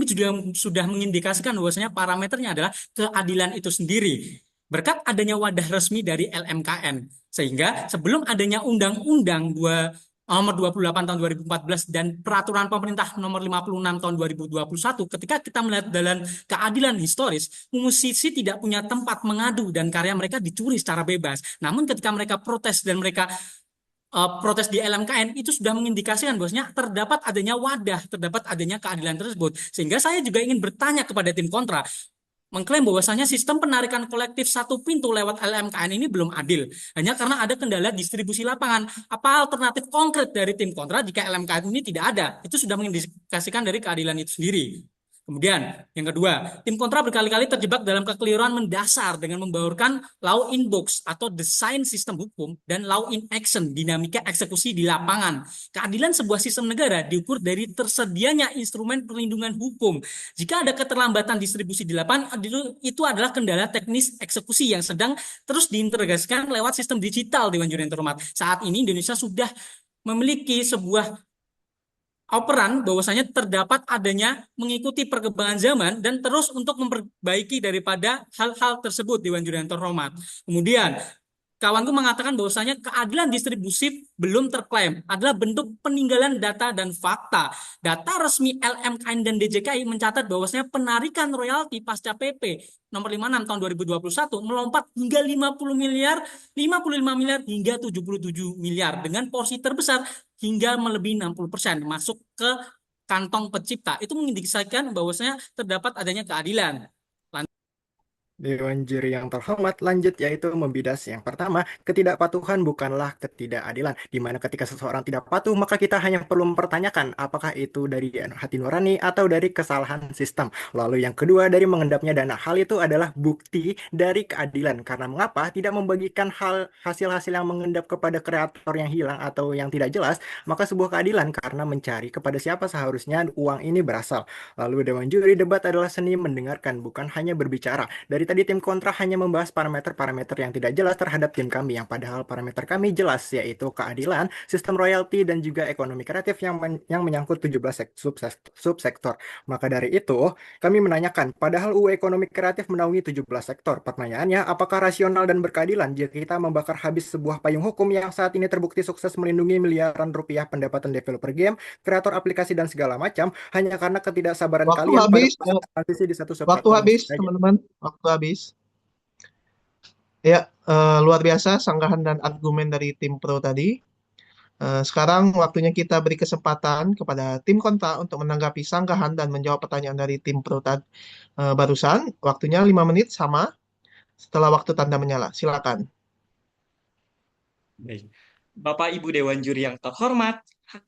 sudah mengindikasikan bahwasanya parameternya adalah keadilan itu sendiri. Berkat adanya wadah resmi dari LMKN, sehingga sebelum adanya Undang-Undang Nomor 28 tahun 2014 dan Peraturan Pemerintah Nomor 56 tahun 2021, ketika kita melihat dalam keadilan historis, musisi tidak punya tempat mengadu dan karya mereka dicuri secara bebas. Namun ketika mereka protes dan mereka protes di LMKN, itu sudah mengindikasikan bahwasanya terdapat adanya wadah, terdapat adanya keadilan tersebut. Sehingga saya juga ingin bertanya kepada tim kontra, mengklaim bahwasanya sistem penarikan kolektif satu pintu lewat LMKN ini belum adil, hanya karena ada kendala distribusi lapangan. Apa alternatif konkret dari tim kontra jika LMKN ini tidak ada? Itu sudah mengindikasikan dari keadilan itu sendiri. Kemudian, yang kedua, tim kontra berkali-kali terjebak dalam kekeliruan mendasar dengan membaurkan law in box atau desain sistem hukum dan law in action, dinamika eksekusi di lapangan. Keadilan sebuah sistem negara diukur dari tersedianya instrumen perlindungan hukum. Jika ada keterlambatan distribusi di lapangan, itu adalah kendala teknis eksekusi yang sedang terus diintegrasikan lewat sistem digital, Dewan Juri yang terhormat. Saat ini Indonesia sudah memiliki sebuah operan bahwasanya terdapat adanya mengikuti perkembangan zaman dan terus untuk memperbaiki daripada hal-hal tersebut, Dewan Juri yang terhormat. Kemudian kawanku mengatakan bahwasanya keadilan distribusi belum terklaim adalah bentuk peninggalan data dan fakta. Data resmi LMKN dan DJKI mencatat bahwasanya penarikan royalti pasca PP nomor 56 tahun 2021 melompat hingga 55 miliar hingga 77 miliar dengan porsi terbesar hingga melebihi 60% masuk ke kantong pencipta. Itu mengindikasikan bahwasanya terdapat adanya keadilan. Dewan Juri yang terhormat, lanjut yaitu membidas. Yang pertama, ketidakpatuhan bukanlah ketidakadilan, di mana ketika seseorang tidak patuh, maka kita hanya perlu mempertanyakan apakah itu dari hati nurani atau dari kesalahan sistem. Lalu yang kedua, dari mengendapnya dana. Hal itu adalah bukti dari keadilan. Karena mengapa tidak membagikan hasil-hasil yang mengendap kepada kreator yang hilang atau yang tidak jelas, maka sebuah keadilan karena mencari kepada siapa seharusnya uang ini berasal. Lalu Dewan Juri, debat adalah seni mendengarkan, bukan hanya berbicara. Dari tadi tim kontra hanya membahas parameter-parameter yang tidak jelas terhadap tim kami, yang padahal parameter kami jelas, yaitu keadilan, sistem royalti, dan juga ekonomi kreatif yang menyangkut 17 subsektor. Maka dari itu, kami menanyakan, padahal UU ekonomi kreatif menaungi 17 sektor. Pertanyaannya, apakah rasional dan berkeadilan jika kita membakar habis sebuah payung hukum yang saat ini terbukti sukses melindungi miliaran rupiah pendapatan developer game, kreator aplikasi, dan segala macam, hanya karena ketidaksabaran kalian pada transisi di satu Waktu habis, teman-teman. Waktu habis. Ya, luar biasa sanggahan dan argumen dari tim pro tadi. Sekarang waktunya kita beri kesempatan kepada tim kontra untuk menanggapi sanggahan dan menjawab pertanyaan dari tim pro barusan. Waktunya 5 menit sama setelah waktu tanda menyala. Silakan. Baik. Bapak Ibu Dewan Juri yang terhormat,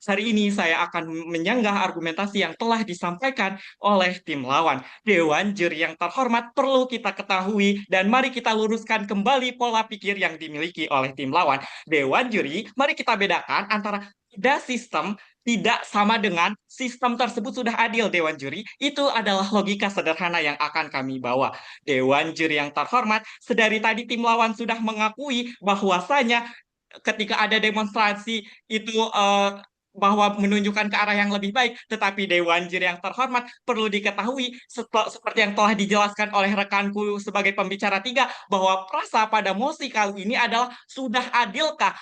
hari ini saya akan menyanggah argumentasi yang telah disampaikan oleh tim lawan. Dewan Juri yang terhormat, perlu kita ketahui dan mari kita luruskan kembali pola pikir yang dimiliki oleh tim lawan. Dewan Juri, mari kita bedakan antara ada sistem tidak sama dengan sistem tersebut sudah adil, Dewan Juri. Itu adalah logika sederhana yang akan kami bawa. Dewan Juri yang terhormat, sedari tadi tim lawan sudah mengakui bahwasanya ketika ada demonstrasi itu bahwa menunjukkan ke arah yang lebih baik, tetapi Dewan Juri yang terhormat perlu diketahui seperti yang telah dijelaskan oleh rekanku sebagai pembicara 3 bahwa frasa pada mosi kali ini adalah sudah adilkah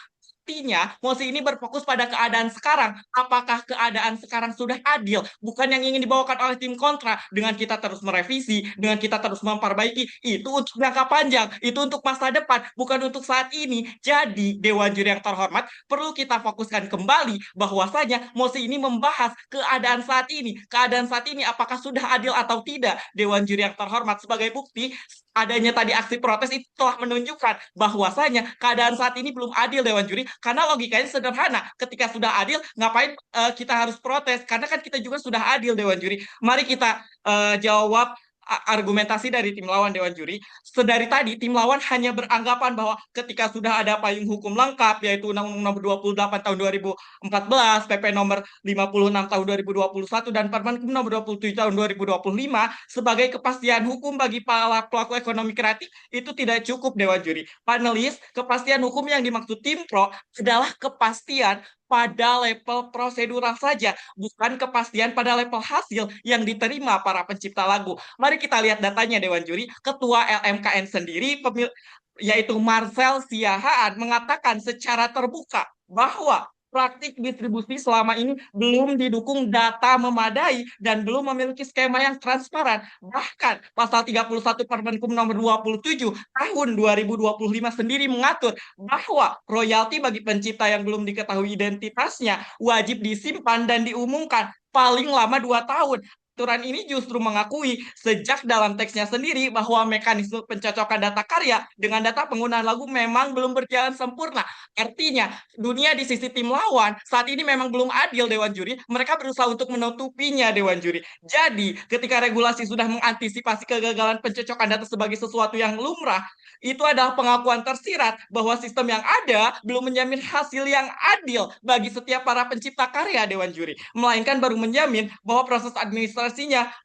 Artinya, mosi ini berfokus pada keadaan sekarang. Apakah keadaan sekarang sudah adil? Bukan yang ingin dibawakan oleh tim kontra dengan kita terus merevisi, dengan kita terus memperbaiki. Itu untuk jangka panjang, itu untuk masa depan, bukan untuk saat ini. Jadi, Dewan Juri yang terhormat, perlu kita fokuskan kembali bahwasanya mosi ini membahas keadaan saat ini. Keadaan saat ini apakah sudah adil atau tidak? Dewan Juri yang terhormat, sebagai bukti adanya tadi aksi protes itu telah menunjukkan bahwasanya keadaan saat ini belum adil, Dewan Juri, karena logikanya sederhana. Ketika sudah adil, ngapain kita harus protes? Karena kan kita juga sudah adil, Dewan Juri. Mari kita jawab argumentasi dari tim lawan, Dewan Juri. Sedari tadi tim lawan hanya beranggapan bahwa ketika sudah ada payung hukum lengkap, yaitu Undang-Undang Nomor 28 tahun 2014, PP Nomor 56 tahun 2021, dan Permen Nomor 27 tahun 2025 sebagai kepastian hukum bagi para pelaku ekonomi kreatif, itu tidak cukup, Dewan Juri. Panelis, kepastian hukum yang dimaksud tim pro adalah kepastian pada level prosedural saja, bukan kepastian pada level hasil yang diterima para pencipta lagu. Mari kita lihat datanya, Dewan Juri. Ketua LMKN sendiri, yaitu Marcel Siahaan, mengatakan secara terbuka bahwa praktik distribusi selama ini belum didukung data memadai dan belum memiliki skema yang transparan. Bahkan pasal 31 Permenkum nomor 27 tahun 2025 sendiri mengatur bahwa royalti bagi pencipta yang belum diketahui identitasnya wajib disimpan dan diumumkan paling lama 2 tahun. Aturan ini justru mengakui sejak dalam teksnya sendiri bahwa mekanisme pencocokan data karya dengan data penggunaan lagu memang belum berjalan sempurna. Artinya, dunia di sisi tim lawan saat ini memang belum adil, Dewan Juri. Mereka berusaha untuk menutupinya, Dewan Juri. Jadi, ketika regulasi sudah mengantisipasi kegagalan pencocokan data sebagai sesuatu yang lumrah, itu adalah pengakuan tersirat bahwa sistem yang ada belum menjamin hasil yang adil bagi setiap para pencipta karya, Dewan Juri. Melainkan baru menjamin bahwa proses administrasinya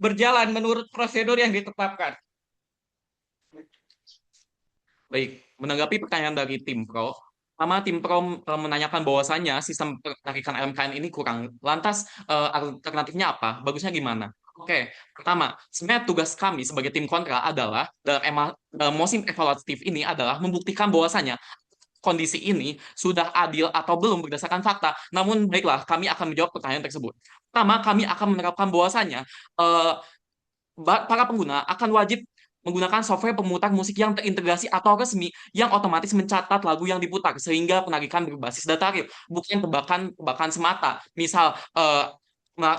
berjalan menurut prosedur yang ditetapkan. Baik, menanggapi pertanyaan dari tim pro, pertama tim pro menanyakan bahwasannya sistem penarikan LMKN ini kurang. Lantas alternatifnya apa? Bagusnya gimana? Oke, pertama, sebenarnya tugas kami sebagai tim kontra adalah dalam musim evaluatif ini adalah membuktikan bahwasannya kondisi ini sudah adil atau belum berdasarkan fakta. Namun baiklah, kami akan menjawab pertanyaan tersebut. Pertama, kami akan menerapkan bahwasannya para pengguna akan wajib menggunakan software pemutar musik yang terintegrasi atau resmi yang otomatis mencatat lagu yang diputar sehingga penarikan berbasis data real, bukan tebakan semata. Misal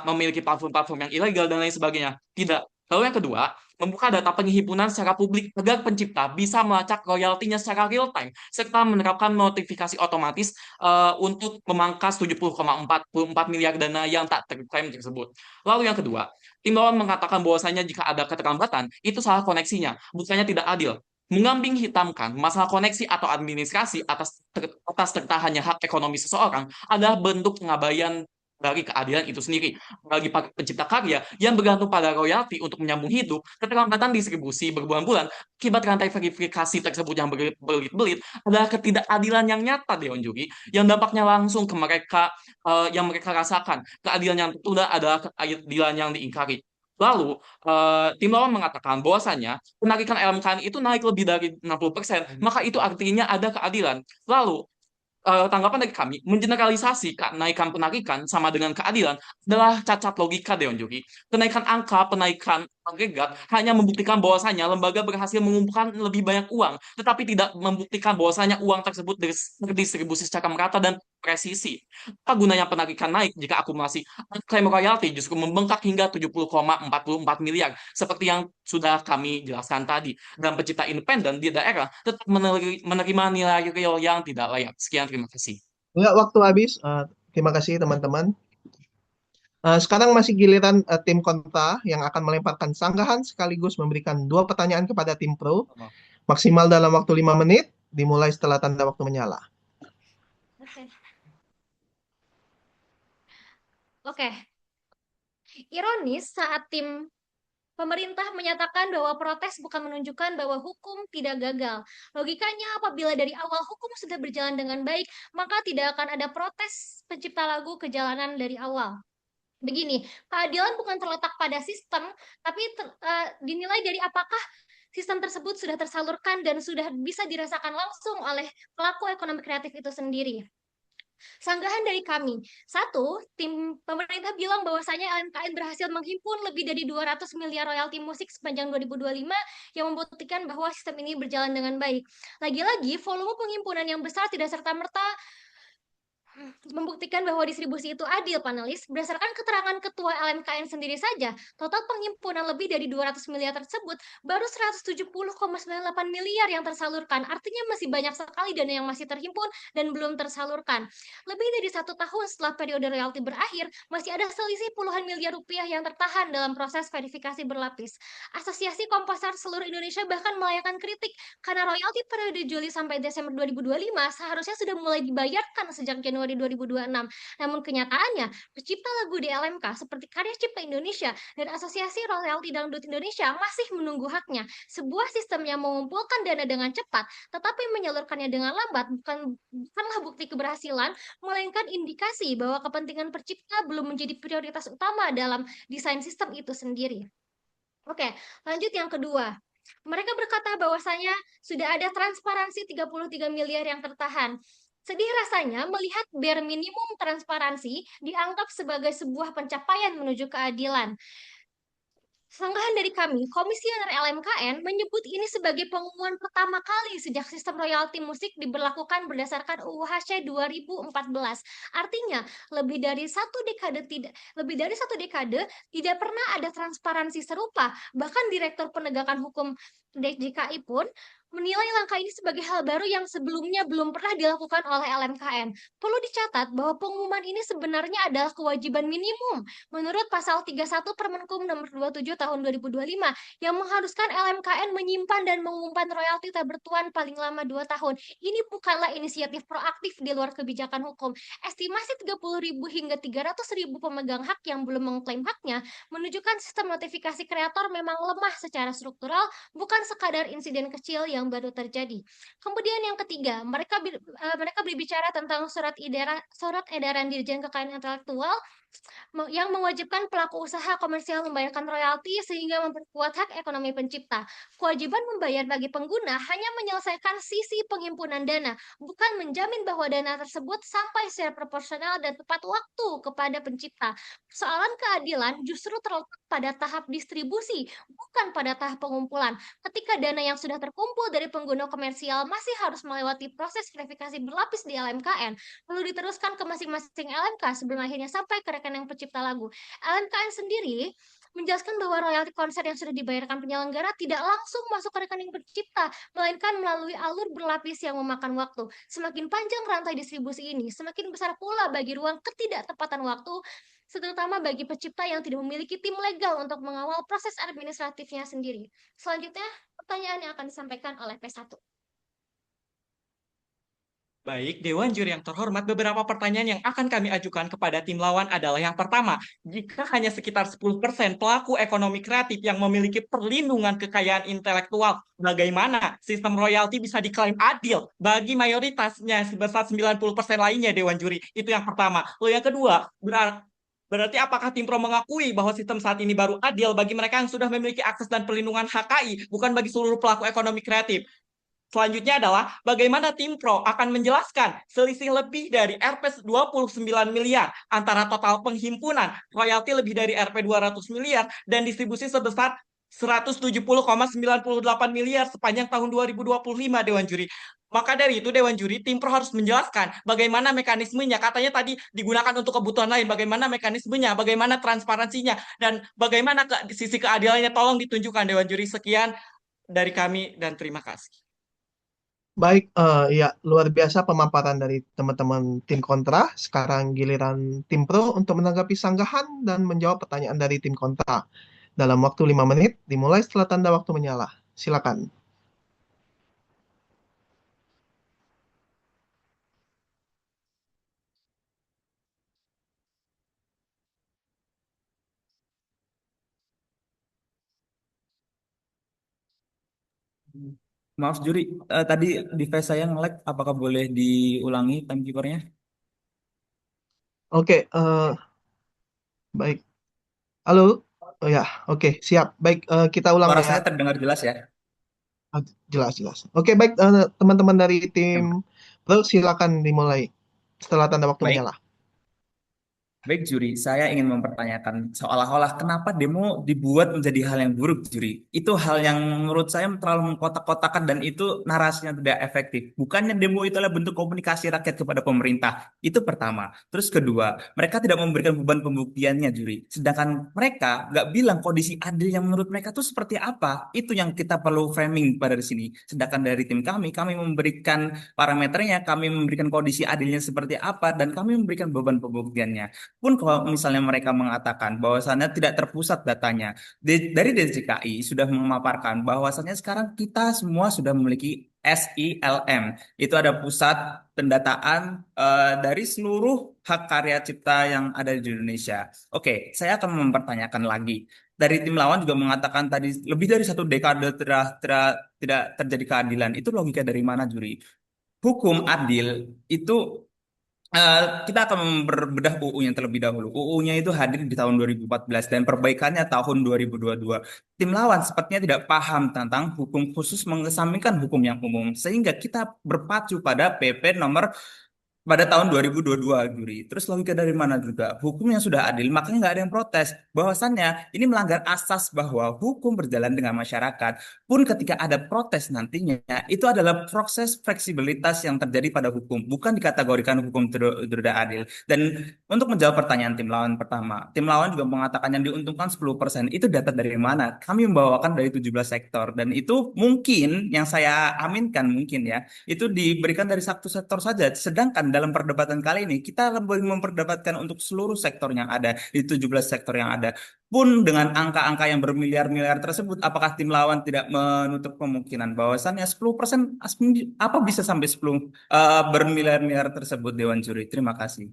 memiliki platform-platform yang ilegal dan lain sebagainya. Tidak. Lalu yang kedua, membuka data penghimpunan secara publik agar pencipta bisa melacak royaltinya secara real time serta menerapkan notifikasi otomatis untuk memangkas 70,44 miliar dana yang tak terklaim tersebut. Lalu yang kedua, tim lawan mengatakan bahwasanya jika ada keterlambatan, itu salah koneksinya, bukannya tidak adil. Mengambing hitamkan masalah koneksi atau administrasi atas tertahannya hak ekonomi seseorang adalah bentuk pengabaian dari keadilan itu sendiri. Bagi pencipta karya yang bergantung pada royalti untuk menyambung hidup, keterlambatan distribusi berbulan-bulan akibat rantai verifikasi tersebut yang berbelit-belit adalah ketidakadilan yang nyata, Dewan Juri, yang dampaknya langsung ke mereka, yang mereka rasakan. Keadilan yang tertunda adalah keadilan yang diingkari. Lalu, tim lawan mengatakan bahwasannya penarikan LMKN itu naik lebih dari 60%, maka itu artinya ada keadilan. Lalu, tanggapan dari kami, mengeneralisasi kenaikan penarikan sama dengan keadilan adalah cacat logika, Dewan Juri. Kenaikan angka penaikan agregat hanya membuktikan bahwasanya lembaga berhasil mengumpulkan lebih banyak uang, tetapi tidak membuktikan bahwasanya uang tersebut terdistribusi secara merata dan presisi. Apa gunanya penarikan naik jika akumulasi klaim royalti justru membengkak hingga 70,44 miliar, seperti yang sudah kami jelaskan tadi. Dan pencipta independen di daerah tetap menerima nilai real yang tidak layak. Sekian, terima kasih. Enggak, waktu habis. Terima kasih teman-teman. Sekarang masih giliran tim kontra yang akan melemparkan sanggahan sekaligus memberikan 2 pertanyaan kepada tim pro. Maksimal dalam waktu 5 menit, dimulai setelah tanda waktu menyala. Oke. Ironis saat tim pemerintah menyatakan bahwa protes bukan menunjukkan bahwa hukum tidak gagal. Logikanya apabila dari awal hukum sudah berjalan dengan baik, maka tidak akan ada protes pencipta lagu ke jalanan dari awal. Begini, keadilan bukan terletak pada sistem, tapi dinilai dari apakah sistem tersebut sudah tersalurkan dan sudah bisa dirasakan langsung oleh pelaku ekonomi kreatif itu sendiri. Sanggahan dari kami. Satu, tim pemerintah bilang bahwasanya LMKN berhasil menghimpun lebih dari 200 miliar royalti musik sepanjang 2025 yang membuktikan bahwa sistem ini berjalan dengan baik. Lagi-lagi, volume penghimpunan yang besar tidak serta-merta membuktikan bahwa distribusi itu adil, panelis. Berdasarkan keterangan Ketua LMKN sendiri saja, total penghimpunan lebih dari 200 miliar tersebut baru 170,98 miliar yang tersalurkan. Artinya masih banyak sekali dana yang masih terhimpun dan belum tersalurkan. Lebih dari 1 tahun setelah periode royalti berakhir, masih ada selisih puluhan miliar rupiah yang tertahan dalam proses verifikasi berlapis. Asosiasi Komposer seluruh Indonesia bahkan melayangkan kritik karena royalti periode Juli sampai Desember 2025 seharusnya sudah mulai dibayarkan sejak Januari 2026. Namun kenyataannya, pencipta lagu di LMK seperti Karya Cipta Indonesia dan Asosiasi Royalti Dangdut Indonesia masih menunggu haknya. Sebuah sistem yang mengumpulkan dana dengan cepat, tetapi menyalurkannya dengan lambat bukanlah bukti keberhasilan, melainkan indikasi bahwa kepentingan pencipta belum menjadi prioritas utama dalam desain sistem itu sendiri. Oke, lanjut yang kedua. Mereka berkata bahwasanya sudah ada transparansi 33 miliar yang tertahan. Sedih rasanya melihat bare minimum transparansi dianggap sebagai sebuah pencapaian menuju keadilan. Sanggahan dari kami, Komisioner LMKN menyebut ini sebagai pengumuman pertama kali sejak sistem royalti musik diberlakukan berdasarkan UU HC 2014. Artinya, lebih dari satu dekade tidak pernah ada transparansi serupa. Bahkan Direktur Penegakan Hukum DJKI pun menilai langkah ini sebagai hal baru yang sebelumnya belum pernah dilakukan oleh LMKN. Perlu dicatat bahwa pengumuman ini sebenarnya adalah kewajiban minimum menurut pasal 31 Permenkum nomor 27 tahun 2025 yang mengharuskan LMKN menyimpan dan mengumpan royalti tak bertuan paling lama 2 tahun. Ini bukanlah inisiatif proaktif di luar kebijakan hukum. Estimasi 30.000 hingga 300.000 pemegang hak yang belum mengklaim haknya menunjukkan sistem notifikasi kreator memang lemah secara struktural, bukan sekadar insiden kecil yang baru terjadi. Kemudian yang ketiga, mereka berbicara tentang surat edaran Dirjen Kekayaan Intelektual yang mewajibkan pelaku usaha komersial membayarkan royalti sehingga memperkuat hak ekonomi pencipta. Kewajiban membayar bagi pengguna hanya menyelesaikan sisi penghimpunan dana, bukan menjamin bahwa dana tersebut sampai secara proporsional dan tepat waktu kepada pencipta. Persoalan keadilan justru terletak pada tahap distribusi, bukan pada tahap pengumpulan. Ketika dana yang sudah terkumpul dari pengguna komersial masih harus melewati proses verifikasi berlapis di LMKN, perlu diteruskan ke masing-masing LMK sebelum akhirnya sampai ke rekening pencipta lagu. LMKN sendiri menjelaskan bahwa royalti konser yang sudah dibayarkan penyelenggara tidak langsung masuk ke rekening pencipta, melainkan melalui alur berlapis yang memakan waktu. Semakin panjang rantai distribusi ini, semakin besar pula bagi ruang ketidaktepatan waktu, terutama bagi pencipta yang tidak memiliki tim legal untuk mengawal proses administratifnya sendiri. Selanjutnya, pertanyaan yang akan disampaikan oleh P1. Baik, Dewan Juri yang terhormat, beberapa pertanyaan yang akan kami ajukan kepada tim lawan adalah yang pertama, jika hanya sekitar 10% pelaku ekonomi kreatif yang memiliki perlindungan kekayaan intelektual, bagaimana sistem royalti bisa diklaim adil bagi mayoritasnya sebesar 90% lainnya, Dewan Juri? Itu yang pertama. Lalu yang kedua, berarti apakah tim pro mengakui bahwa sistem saat ini baru adil bagi mereka yang sudah memiliki akses dan perlindungan HKI, bukan bagi seluruh pelaku ekonomi kreatif? Selanjutnya adalah bagaimana tim pro akan menjelaskan selisih lebih dari Rp 29 miliar antara total penghimpunan royalti lebih dari Rp 200 miliar dan distribusi sebesar 170,98 miliar sepanjang tahun 2025, Dewan Juri. Maka dari itu, Dewan Juri, tim pro harus menjelaskan bagaimana mekanismenya. Katanya tadi digunakan untuk kebutuhan lain. Bagaimana mekanismenya, bagaimana transparansinya, dan bagaimana sisi keadilannya. Tolong ditunjukkan, Dewan Juri. Sekian dari kami dan terima kasih. Baik, ya luar biasa pemaparan dari teman-teman tim kontra. Sekarang giliran tim pro untuk menanggapi sanggahan dan menjawab pertanyaan dari tim kontra. Dalam waktu 5 menit, dimulai setelah tanda waktu menyala. Silakan. Maaf juri, tadi device saya nge-lag, apakah boleh diulangi timekeepernya? Oke, baik. Halo? Oh ya, oke, siap. Baik, kita ulang Suara ya. saya terdengar jelas ya? Jelas, jelas. Oke, baik, teman-teman dari tim pro silakan dimulai. setelah tanda waktu Baik. menyala. Baik juri, saya ingin mempertanyakan seolah-olah kenapa demo dibuat menjadi hal yang buruk juri. Itu hal yang menurut saya terlalu mengkotak-kotakan dan itu narasinya tidak efektif. Bukannya demo itu adalah bentuk komunikasi rakyat kepada pemerintah. Itu pertama. Terus kedua, mereka tidak memberikan beban pembuktiannya juri. Sedangkan mereka nggak bilang kondisi adil yang menurut mereka itu seperti apa. Itu yang kita perlu framing pada di sini. Sedangkan dari tim kami memberikan parameternya, kami memberikan kondisi adilnya seperti apa, dan kami memberikan beban pembuktiannya. Pun kalau misalnya mereka mengatakan bahwasannya tidak terpusat datanya, dari DJKI sudah memaparkan bahwasannya sekarang kita semua sudah memiliki SILM. Itu ada pusat pendataan dari seluruh hak karya cipta yang ada di Indonesia. Oke, saya akan mempertanyakan lagi. Dari tim lawan juga mengatakan tadi lebih dari 1 dekade tidak terjadi keadilan. Itu logika dari mana, juri? Hukum adil itu kita akan berbedah UU-nya terlebih dahulu. UU-nya itu hadir di tahun 2014 dan perbaikannya tahun 2022. Tim lawan sepertinya tidak paham tentang hukum khusus mengesampingkan hukum yang umum. Sehingga kita berpacu pada PP nomor pada tahun 2022, juri. Terus logika dari mana juga? Hukum yang sudah adil, makanya nggak ada yang protes. Bahwasannya ini melanggar asas bahwa hukum berjalan dengan masyarakat. Pun ketika ada protes nantinya, itu adalah proses fleksibilitas yang terjadi pada hukum. Bukan dikategorikan hukum tidak adil. Dan untuk menjawab pertanyaan tim lawan pertama, tim lawan juga mengatakan yang diuntungkan 10%. Itu data dari mana? Kami membawakan dari 17 sektor. Dan itu mungkin, yang saya aminkan mungkin ya, itu diberikan dari satu sektor saja. Sedangkan dalam perdebatan kali ini kita lebih memperdebatkan untuk seluruh sektor yang ada di 17 sektor yang ada. Pun dengan angka-angka yang bermiliar-miliar tersebut, apakah tim lawan tidak menutup kemungkinan bahwasannya 10% apa bisa sampai 10 bermiliar-miliar tersebut, Dewan Juri? Terima kasih.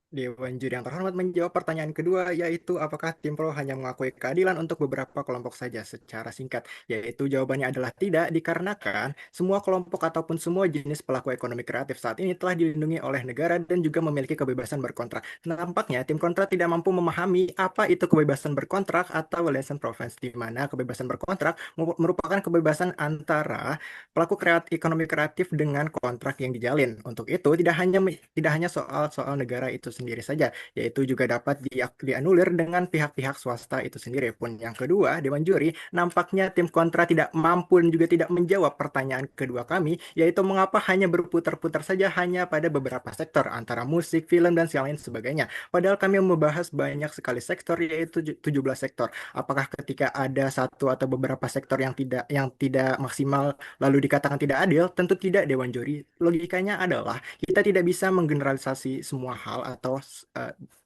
Dewan Juri yang terhormat menjawab pertanyaan kedua, yaitu apakah tim pro hanya mengakui keadilan untuk beberapa kelompok saja secara singkat? Yaitu jawabannya adalah tidak, dikarenakan semua kelompok ataupun semua jenis pelaku ekonomi kreatif saat ini telah dilindungi oleh negara dan juga memiliki kebebasan berkontrak. Nampaknya tim kontra tidak mampu memahami apa itu kebebasan berkontrak atau license province, di mana kebebasan berkontrak merupakan kebebasan antara pelaku ekonomi kreatif dengan kontrak yang dijalin. Untuk itu tidak hanya soal negara itu sendiri saja, yaitu juga dapat dianulir dengan pihak-pihak swasta itu sendiri pun. Yang kedua, Dewan Juri, nampaknya tim kontra tidak mampu dan juga tidak menjawab pertanyaan kedua kami, yaitu mengapa hanya berputar-putar saja hanya pada beberapa sektor, antara musik, film, dan lain sebagainya. Padahal kami membahas banyak sekali sektor, yaitu 17 sektor. Apakah ketika ada satu atau beberapa sektor yang tidak maksimal lalu dikatakan tidak adil? Tentu tidak, Dewan Juri. Logikanya adalah kita tidak bisa menggeneralisasi semua hal atau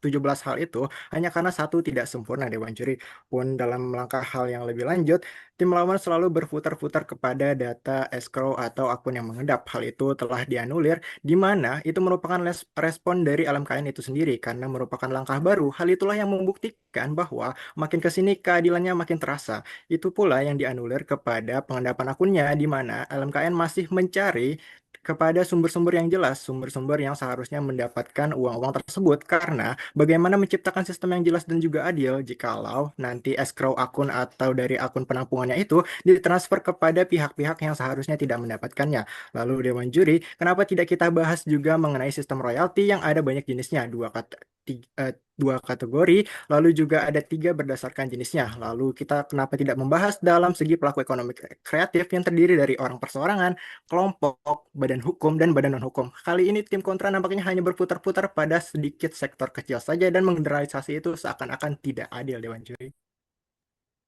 17 hal itu hanya karena satu tidak sempurna, Dewan Juri. Pun dalam langkah hal yang lebih lanjut, tim lawan selalu berputar-putar kepada data escrow atau akun yang mengendap. Hal itu telah dianulir, di mana itu merupakan respon dari LMKN itu sendiri karena merupakan langkah baru. Hal itulah yang membuktikan bahwa makin ke sini keadilannya makin terasa. Itu pula yang dianulir kepada pengendapan akunnya, di mana LMKN masih mencari kepada sumber-sumber yang jelas, sumber-sumber yang seharusnya mendapatkan uang-uang tersebut, karena bagaimana menciptakan sistem yang jelas dan juga adil jikalau nanti escrow akun atau dari akun penampungannya itu ditransfer kepada pihak-pihak yang seharusnya tidak mendapatkannya. Lalu Dewan Juri, kenapa tidak kita bahas juga mengenai sistem royalti yang ada banyak jenisnya, dua kategori, lalu juga ada 3 berdasarkan jenisnya. Lalu kita kenapa tidak membahas dalam segi pelaku ekonomi kreatif yang terdiri dari orang perseorangan, kelompok, badan hukum, dan badan non-hukum. Kali ini tim kontra nampaknya hanya berputar-putar pada sedikit sektor kecil saja dan menggeneralisasi itu seakan-akan tidak adil, Dewan Juri.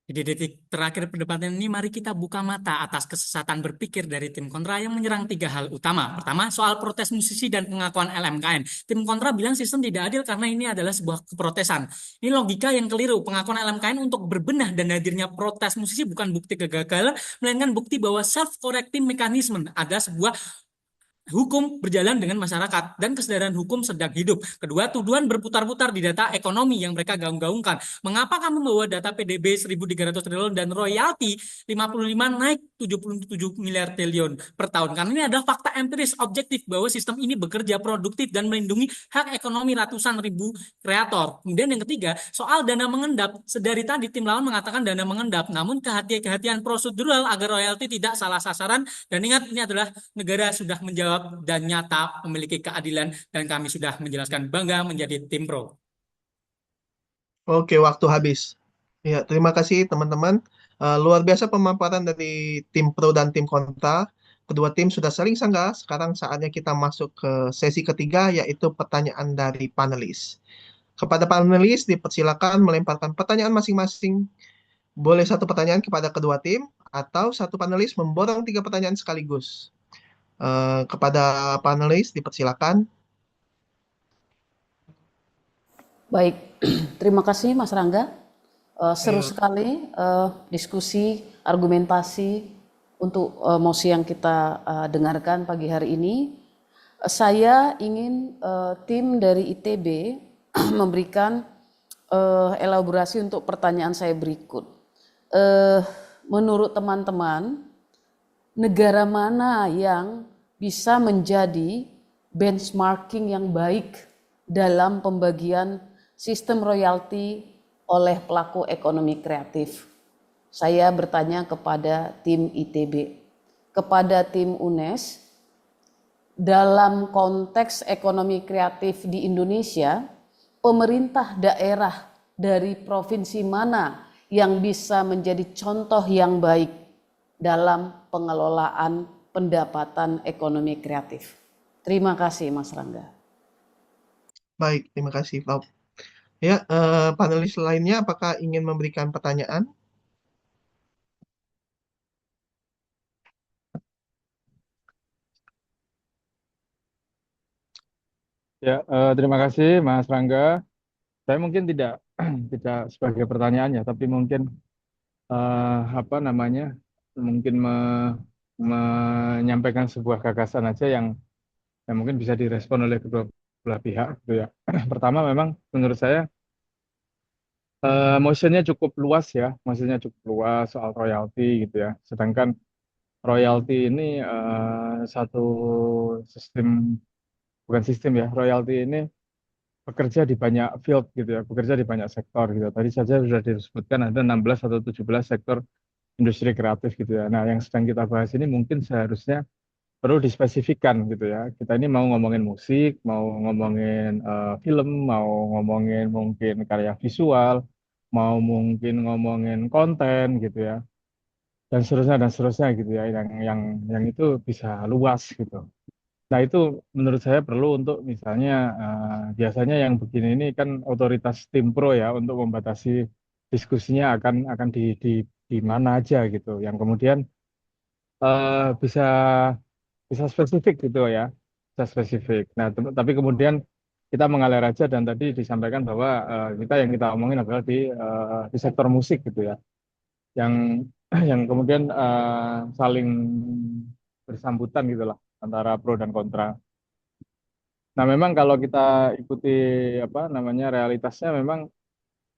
Di detik terakhir perdebatan ini, mari kita buka mata atas kesesatan berpikir dari tim kontra yang menyerang 3 hal utama. Pertama, soal protes musisi dan pengakuan LMKN. Tim kontra bilang sistem tidak adil karena ini adalah sebuah keprotesan. Ini logika yang keliru. Pengakuan LMKN untuk berbenah dan hadirnya protes musisi bukan bukti kegagalan, melainkan bukti bahwa self-correcting mechanism ada sebuah hukum berjalan dengan masyarakat dan kesadaran hukum sedang hidup. Kedua, tuduhan berputar-putar di data ekonomi yang mereka gaung-gaungkan. Mengapa kamu membawa data PDB 1.300 triliun dan royalti 55 naik 77 miliar triliun per tahun? Karena ini adalah fakta empiris objektif bahwa sistem ini bekerja produktif dan melindungi hak ekonomi ratusan ribu kreator. Kemudian yang ketiga, soal dana mengendap. Sedari tadi tim lawan mengatakan dana mengendap, namun kehati-hatian prosedural agar royalti tidak salah sasaran. Dan ingat, ini adalah negara sudah menjawab jawab dan nyata memiliki keadilan, dan kami sudah menjelaskan bangga menjadi tim pro. Oke, waktu habis. Ya, terima kasih teman-teman. Luar biasa pemaparan dari tim pro dan tim kontra. Kedua tim sudah saling sanggah. Sekarang saatnya kita masuk ke sesi ketiga, yaitu pertanyaan dari panelis. Kepada panelis, dipersilakan melemparkan pertanyaan masing-masing. Boleh satu pertanyaan kepada kedua tim, atau satu panelis memborong 3 pertanyaan sekaligus. Kepada panelis, dipersilakan. Baik, terima kasih Mas Rangga. Seru Ayo. sekali diskusi, argumentasi untuk mosi yang kita dengarkan pagi hari ini. Saya ingin tim dari ITB memberikan elaborasi untuk pertanyaan saya berikut. Menurut teman-teman, negara mana yang bisa menjadi benchmarking yang baik dalam pembagian sistem royalti oleh pelaku ekonomi kreatif? Saya bertanya kepada tim ITB, kepada tim UNES, dalam konteks ekonomi kreatif di Indonesia, pemerintah daerah dari provinsi mana yang bisa menjadi contoh yang baik dalam pengelolaan pendapatan ekonomi kreatif? Terima kasih Mas Rangga. Baik, terima kasih, Pak. Ya, panelis lainnya apakah ingin memberikan pertanyaan? Ya, terima kasih Mas Rangga. Saya mungkin tidak tidak sebagai pertanyaannya, tapi mungkin apa namanya, mungkin menyampaikan sebuah gagasan aja yang mungkin bisa direspon oleh kedua belah pihak, gitu ya. Pertama, memang menurut saya motionnya cukup luas ya, motionnya cukup luas soal royalti gitu ya. Sedangkan royalti ini satu sistem, bukan sistem ya, royalti ini bekerja di banyak field gitu ya, bekerja di banyak sektor gitu. Tadi saja sudah disebutkan ada 16 atau 17 sektor industri kreatif gitu ya. Nah, yang sedang kita bahas ini mungkin seharusnya perlu dispesifikkan gitu ya. Kita ini mau ngomongin musik, mau ngomongin film, mau ngomongin mungkin karya visual, mau mungkin ngomongin konten gitu ya, dan seterusnya gitu ya. Yang itu bisa luas gitu. Nah, itu menurut saya perlu untuk misalnya biasanya yang begini ini kan otoritas tim pro ya untuk membatasi diskusinya akan di mana aja gitu. Yang kemudian bisa bisa spesifik gitu ya, bisa spesifik. Nah, tapi kemudian kita mengalir aja dan tadi disampaikan bahwa yang kita omongin adalah di sektor musik gitu ya, yang yang kemudian saling bersambutan gitulah antara pro dan kontra. Nah, memang kalau kita ikuti apa namanya realitasnya memang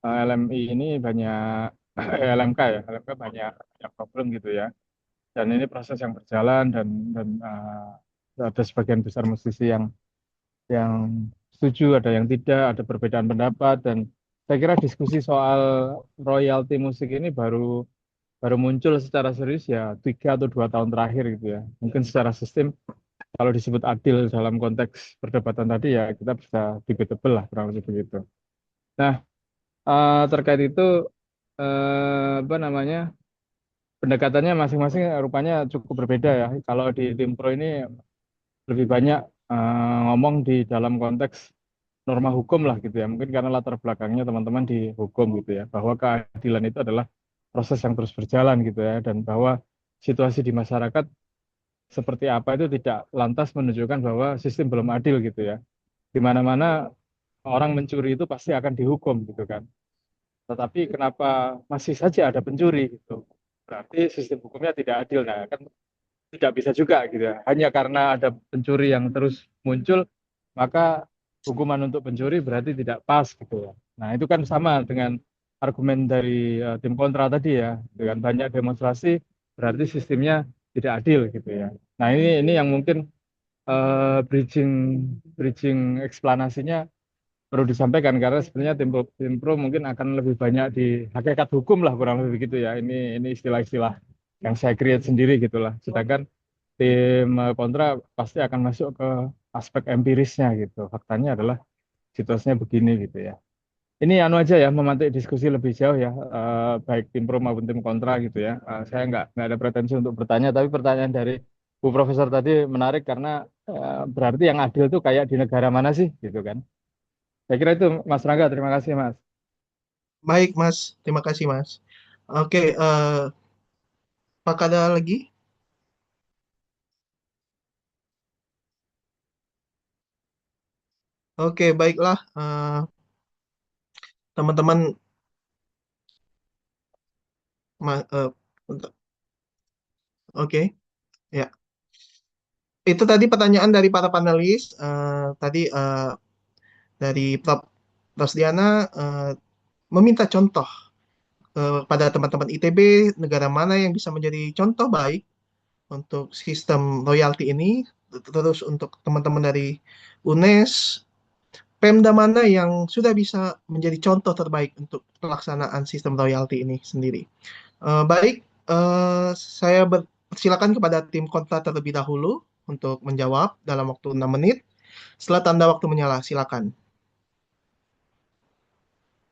LMI ini banyak LMK ya, LMK banyak problem gitu ya. Dan ini proses yang berjalan dan ada sebagian besar musisi yang setuju, ada yang tidak, ada perbedaan pendapat dan saya kira diskusi soal royalti musik ini baru muncul secara serius ya 3 atau 2 tahun terakhir gitu ya. Mungkin secara sistem kalau disebut adil dalam konteks perdebatan tadi ya kita bisa debatable lah kurang lebih begitu. Nah, terkait itu apa namanya pendekatannya masing-masing rupanya cukup berbeda ya. Kalau di tim pro ini lebih banyak ngomong di dalam konteks norma hukum lah gitu ya. Mungkin karena latar belakangnya teman-teman di hukum gitu ya, bahwa keadilan itu adalah proses yang terus berjalan gitu ya, dan bahwa situasi di masyarakat seperti apa itu tidak lantas menunjukkan bahwa sistem belum adil gitu ya. Di mana-mana orang mencuri itu pasti akan dihukum gitu kan. Tetapi kenapa masih saja ada pencuri gitu? Berarti sistem hukumnya tidak adil. Nah, kan tidak bisa juga gitu ya. Hanya karena ada pencuri yang terus muncul, maka hukuman untuk pencuri berarti tidak pas gitu ya. Nah, itu kan sama dengan argumen dari tim kontra tadi ya. Dengan banyak demonstrasi berarti sistemnya tidak adil gitu ya. Nah, ini yang mungkin bridging eksplanasinya perlu disampaikan karena sebenarnya tim pro mungkin akan lebih banyak di hakikat hukum lah kurang lebih begitu ya. Ini istilah-istilah yang saya create sendiri gitulah. Sedangkan tim kontra pasti akan masuk ke aspek empirisnya gitu. Faktanya adalah situasinya begini gitu ya. Ini anu aja ya, memantik diskusi lebih jauh ya, baik tim pro maupun tim kontra gitu ya. Saya nggak ada pretensi untuk bertanya, tapi pertanyaan dari Bu Profesor tadi menarik karena berarti yang adil itu kayak di negara mana sih gitu kan. Saya kira itu Mas Rangga, terima kasih Mas. Baik, Mas. Terima kasih, Mas. Oke, apakah ada lagi? Oke, baiklah. Teman-teman, bentar. Oke, ya. Itu tadi pertanyaan dari para panelis. Tadi dari Prof. Rosdiana meminta contoh pada teman-teman ITB, negara mana yang bisa menjadi contoh baik untuk sistem royalti ini. Terus untuk teman-teman dari UNES, Pemda mana yang sudah bisa menjadi contoh terbaik untuk pelaksanaan sistem royalti ini sendiri. Baik, saya persilakan kepada tim kontra terlebih dahulu untuk menjawab dalam waktu 6 menit. Setelah tanda waktu menyala, silakan.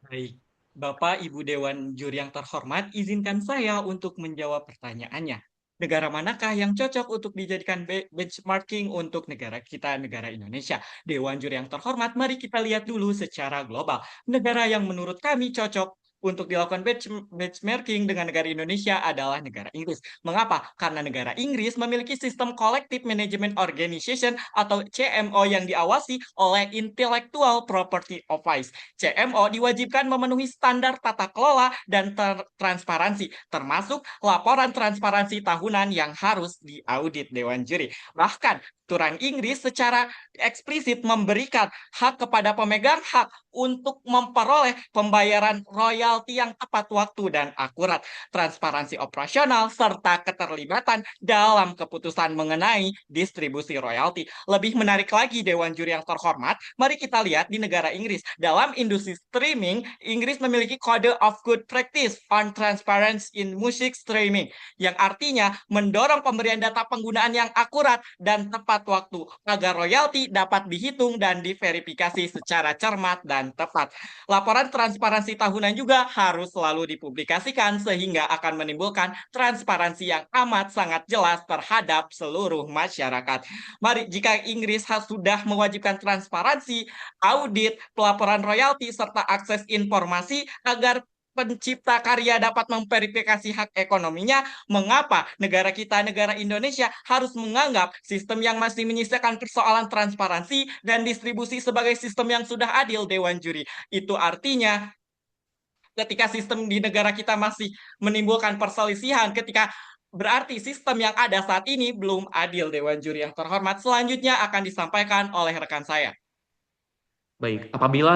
Baik, Bapak Ibu Dewan Juri yang terhormat, izinkan saya untuk menjawab pertanyaannya. Negara manakah yang cocok untuk dijadikan benchmarking untuk negara kita, negara Indonesia? Dewan Juri yang terhormat, mari kita lihat dulu secara global. Negara yang menurut kami cocok untuk dilakukan benchmarking dengan negara Indonesia adalah negara Inggris. Mengapa? Karena negara Inggris memiliki sistem Collective Management Organization atau CMO yang diawasi oleh Intellectual Property Office. CMO diwajibkan memenuhi standar tata kelola dan transparansi, termasuk laporan transparansi tahunan yang harus diaudit Dewan Juri. Bahkan, aturan Inggris secara eksplisit memberikan hak kepada pemegang hak untuk memperoleh pembayaran royalti yang tepat waktu dan akurat, transparansi operasional, serta keterlibatan dalam keputusan mengenai distribusi royalti. Lebih menarik lagi, Dewan Juri yang terhormat, mari kita lihat di negara Inggris. Dalam industri streaming, Inggris memiliki Code of Good Practice on Transparency in Music Streaming, yang artinya mendorong pemberian data penggunaan yang akurat dan tepat waktu agar royalti dapat dihitung dan diverifikasi secara cermat dan tepat. Laporan transparansi tahunan juga harus selalu dipublikasikan sehingga akan menimbulkan transparansi yang amat sangat jelas terhadap seluruh masyarakat. Mari, jika Inggris sudah mewajibkan transparansi, audit, pelaporan royalti, serta akses informasi agar pencipta karya dapat memverifikasi hak ekonominya, mengapa negara kita, negara Indonesia, harus menganggap sistem yang masih menyisakan persoalan transparansi dan distribusi sebagai sistem yang sudah adil, Dewan Juri? Itu artinya ketika sistem di negara kita masih menimbulkan perselisihan, berarti sistem yang ada saat ini belum adil, Dewan Juri yang terhormat. Selanjutnya akan disampaikan oleh rekan saya. Baik, apabila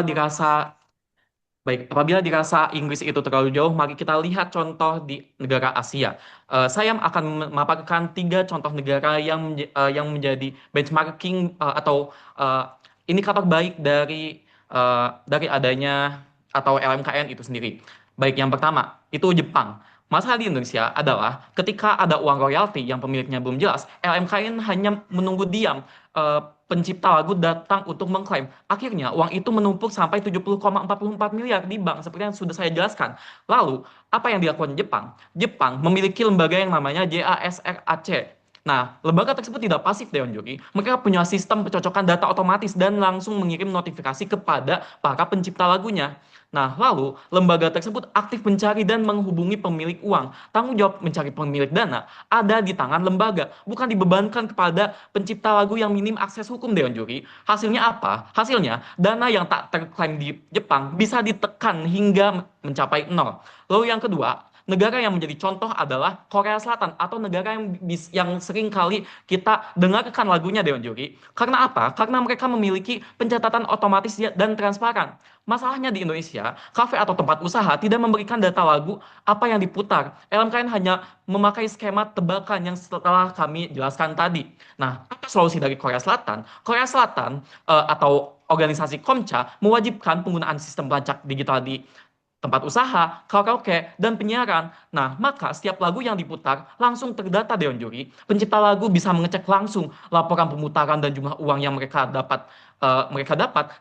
dirasa Inggris itu terlalu jauh, mari kita lihat contoh di negara Asia. Saya akan memaparkan 3 contoh negara yang menjadi benchmarking atau indikator baik dari adanya atau LMKN itu sendiri. Baik, yang pertama itu Jepang. Masalah di Indonesia adalah ketika ada uang royalti yang pemiliknya belum jelas, LMKN hanya menunggu diam pencipta lagu datang untuk mengklaim. Akhirnya uang itu menumpuk sampai 70,44 miliar di bank seperti yang sudah saya jelaskan. Lalu, apa yang dilakukan Jepang? Jepang memiliki lembaga yang namanya JASRAC. Nah, lembaga tersebut tidak pasif, Dewan Juri. Mereka punya sistem pencocokan data otomatis dan langsung mengirim notifikasi kepada para pencipta lagunya. Nah, lalu lembaga tersebut aktif mencari dan menghubungi pemilik uang. Tanggung jawab mencari pemilik dana ada di tangan lembaga, bukan dibebankan kepada pencipta lagu yang minim akses hukum, Dewan Juri. Hasilnya apa? Hasilnya, dana yang tak terklaim di Jepang bisa ditekan hingga mencapai 0. Lalu yang kedua, negara yang menjadi contoh adalah Korea Selatan atau negara yang sering kali kita dengarkan lagunya, Dewan Juri. Karena apa? Karena mereka memiliki pencatatan otomatis dan transparan. Masalahnya di Indonesia, kafe atau tempat usaha tidak memberikan data lagu apa yang diputar. LMKN hanya memakai skema tebakan yang setelah kami jelaskan tadi. Nah, apa solusi dari Korea Selatan? Korea Selatan atau organisasi Komca mewajibkan penggunaan sistem pelacak digital di tempat usaha, karaoke, dan penyiaran. Nah, maka setiap lagu yang diputar langsung terdata Dewan Juri. Pencipta lagu bisa mengecek langsung laporan pemutaran dan jumlah uang yang mereka dapat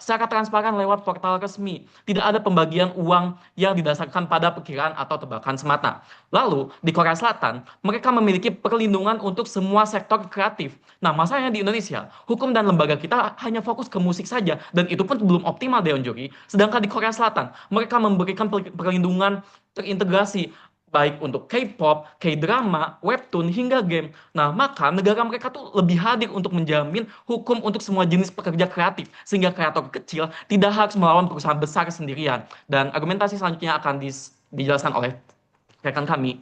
secara transparan lewat portal resmi. Tidak ada pembagian uang yang didasarkan pada perkiraan atau tebakan semata. Lalu, di Korea Selatan, mereka memiliki perlindungan untuk semua sektor kreatif. Nah, masalahnya di Indonesia, hukum dan lembaga kita hanya fokus ke musik saja, dan itu pun belum optimal, Dewan Juri. Sedangkan di Korea Selatan, mereka memberikan perlindungan terintegrasi, baik untuk K-pop, K-drama, webtoon, hingga game. Nah, maka negara mereka tuh lebih hadir untuk menjamin hukum untuk semua jenis pekerja kreatif, sehingga kreator kecil tidak harus melawan perusahaan besar sendirian. Dan argumentasi selanjutnya akan dijelaskan oleh rekan kami.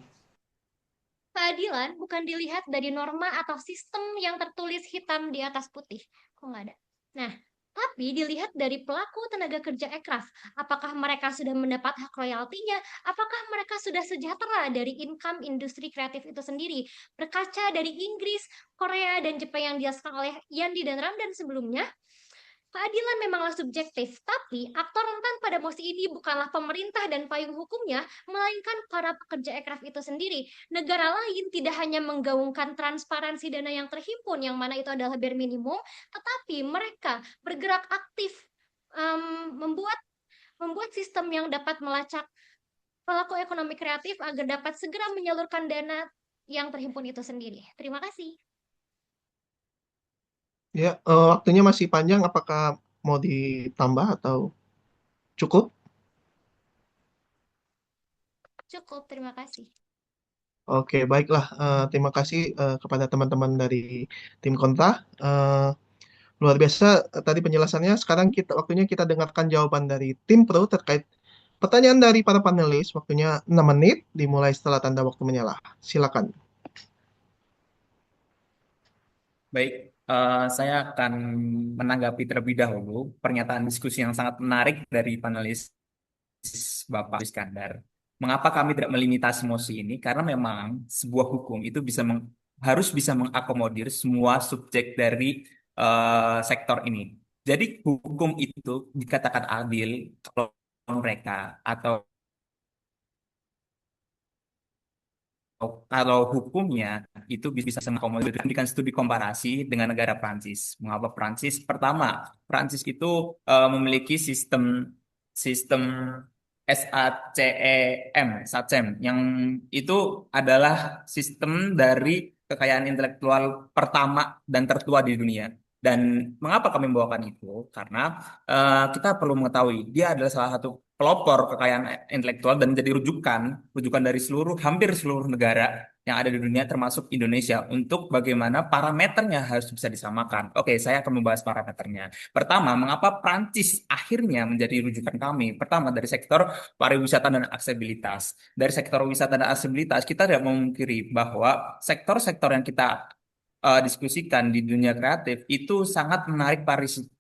Keadilan bukan dilihat dari norma atau sistem yang tertulis hitam di atas putih. Kok nggak ada? Nah, tapi dilihat dari pelaku tenaga kerja ekraf. Apakah mereka sudah mendapat hak royaltinya? Apakah mereka sudah sejahtera dari income industri kreatif itu sendiri? Berkaca dari Inggris, Korea, dan Jepang yang dijelaskan oleh Yandi dan Ramdan sebelumnya, keadilan memanglah subjektif, tapi aktor rentan pada mosi ini bukanlah pemerintah dan payung hukumnya, melainkan para pekerja ekraf itu sendiri. Negara lain tidak hanya menggaungkan transparansi dana yang terhimpun, yang mana itu adalah bare minimum, tetapi mereka bergerak aktif membuat sistem yang dapat melacak pelaku ekonomi kreatif agar dapat segera menyalurkan dana yang terhimpun itu sendiri. Terima kasih. Ya, waktunya masih panjang. Apakah mau ditambah atau cukup? Cukup, terima kasih. Oke, baiklah. Terima kasih kepada teman-teman dari tim Kontra. Luar biasa tadi penjelasannya. Sekarang waktunya kita dengarkan jawaban dari tim Pro terkait pertanyaan dari para panelis. Waktunya 6 menit, dimulai setelah tanda waktu menyala. Silakan. Baik, saya akan menanggapi terlebih dahulu pernyataan diskusi yang sangat menarik dari panelis Bapak Iskandar. Mengapa kami tidak melimitasi mosi ini? Karena memang sebuah hukum itu harus bisa mengakomodir semua subjek dari sektor ini. Jadi hukum itu dikatakan adil kalau mereka atau kalau hukumnya itu bisa mengakomodir. Memberikan studi komparasi dengan negara Prancis. Mengapa Prancis? Pertama, Prancis itu memiliki sistem SACEM yang itu adalah sistem dari kekayaan intelektual pertama dan tertua di dunia. Dan mengapa kami membawakan itu? Karena kita perlu mengetahui dia adalah salah satu pelopor kekayaan intelektual dan menjadi rujukan dari hampir seluruh negara yang ada di dunia termasuk Indonesia untuk bagaimana parameternya harus bisa disamakan. Oke, saya akan membahas parameternya. Pertama, mengapa Prancis akhirnya menjadi rujukan kami? Pertama, dari sektor pariwisata dan aksesibilitas. Dari sektor wisata dan aksesibilitas, kita tidak memungkiri bahwa sektor-sektor yang kita diskusikan di dunia kreatif itu sangat menarik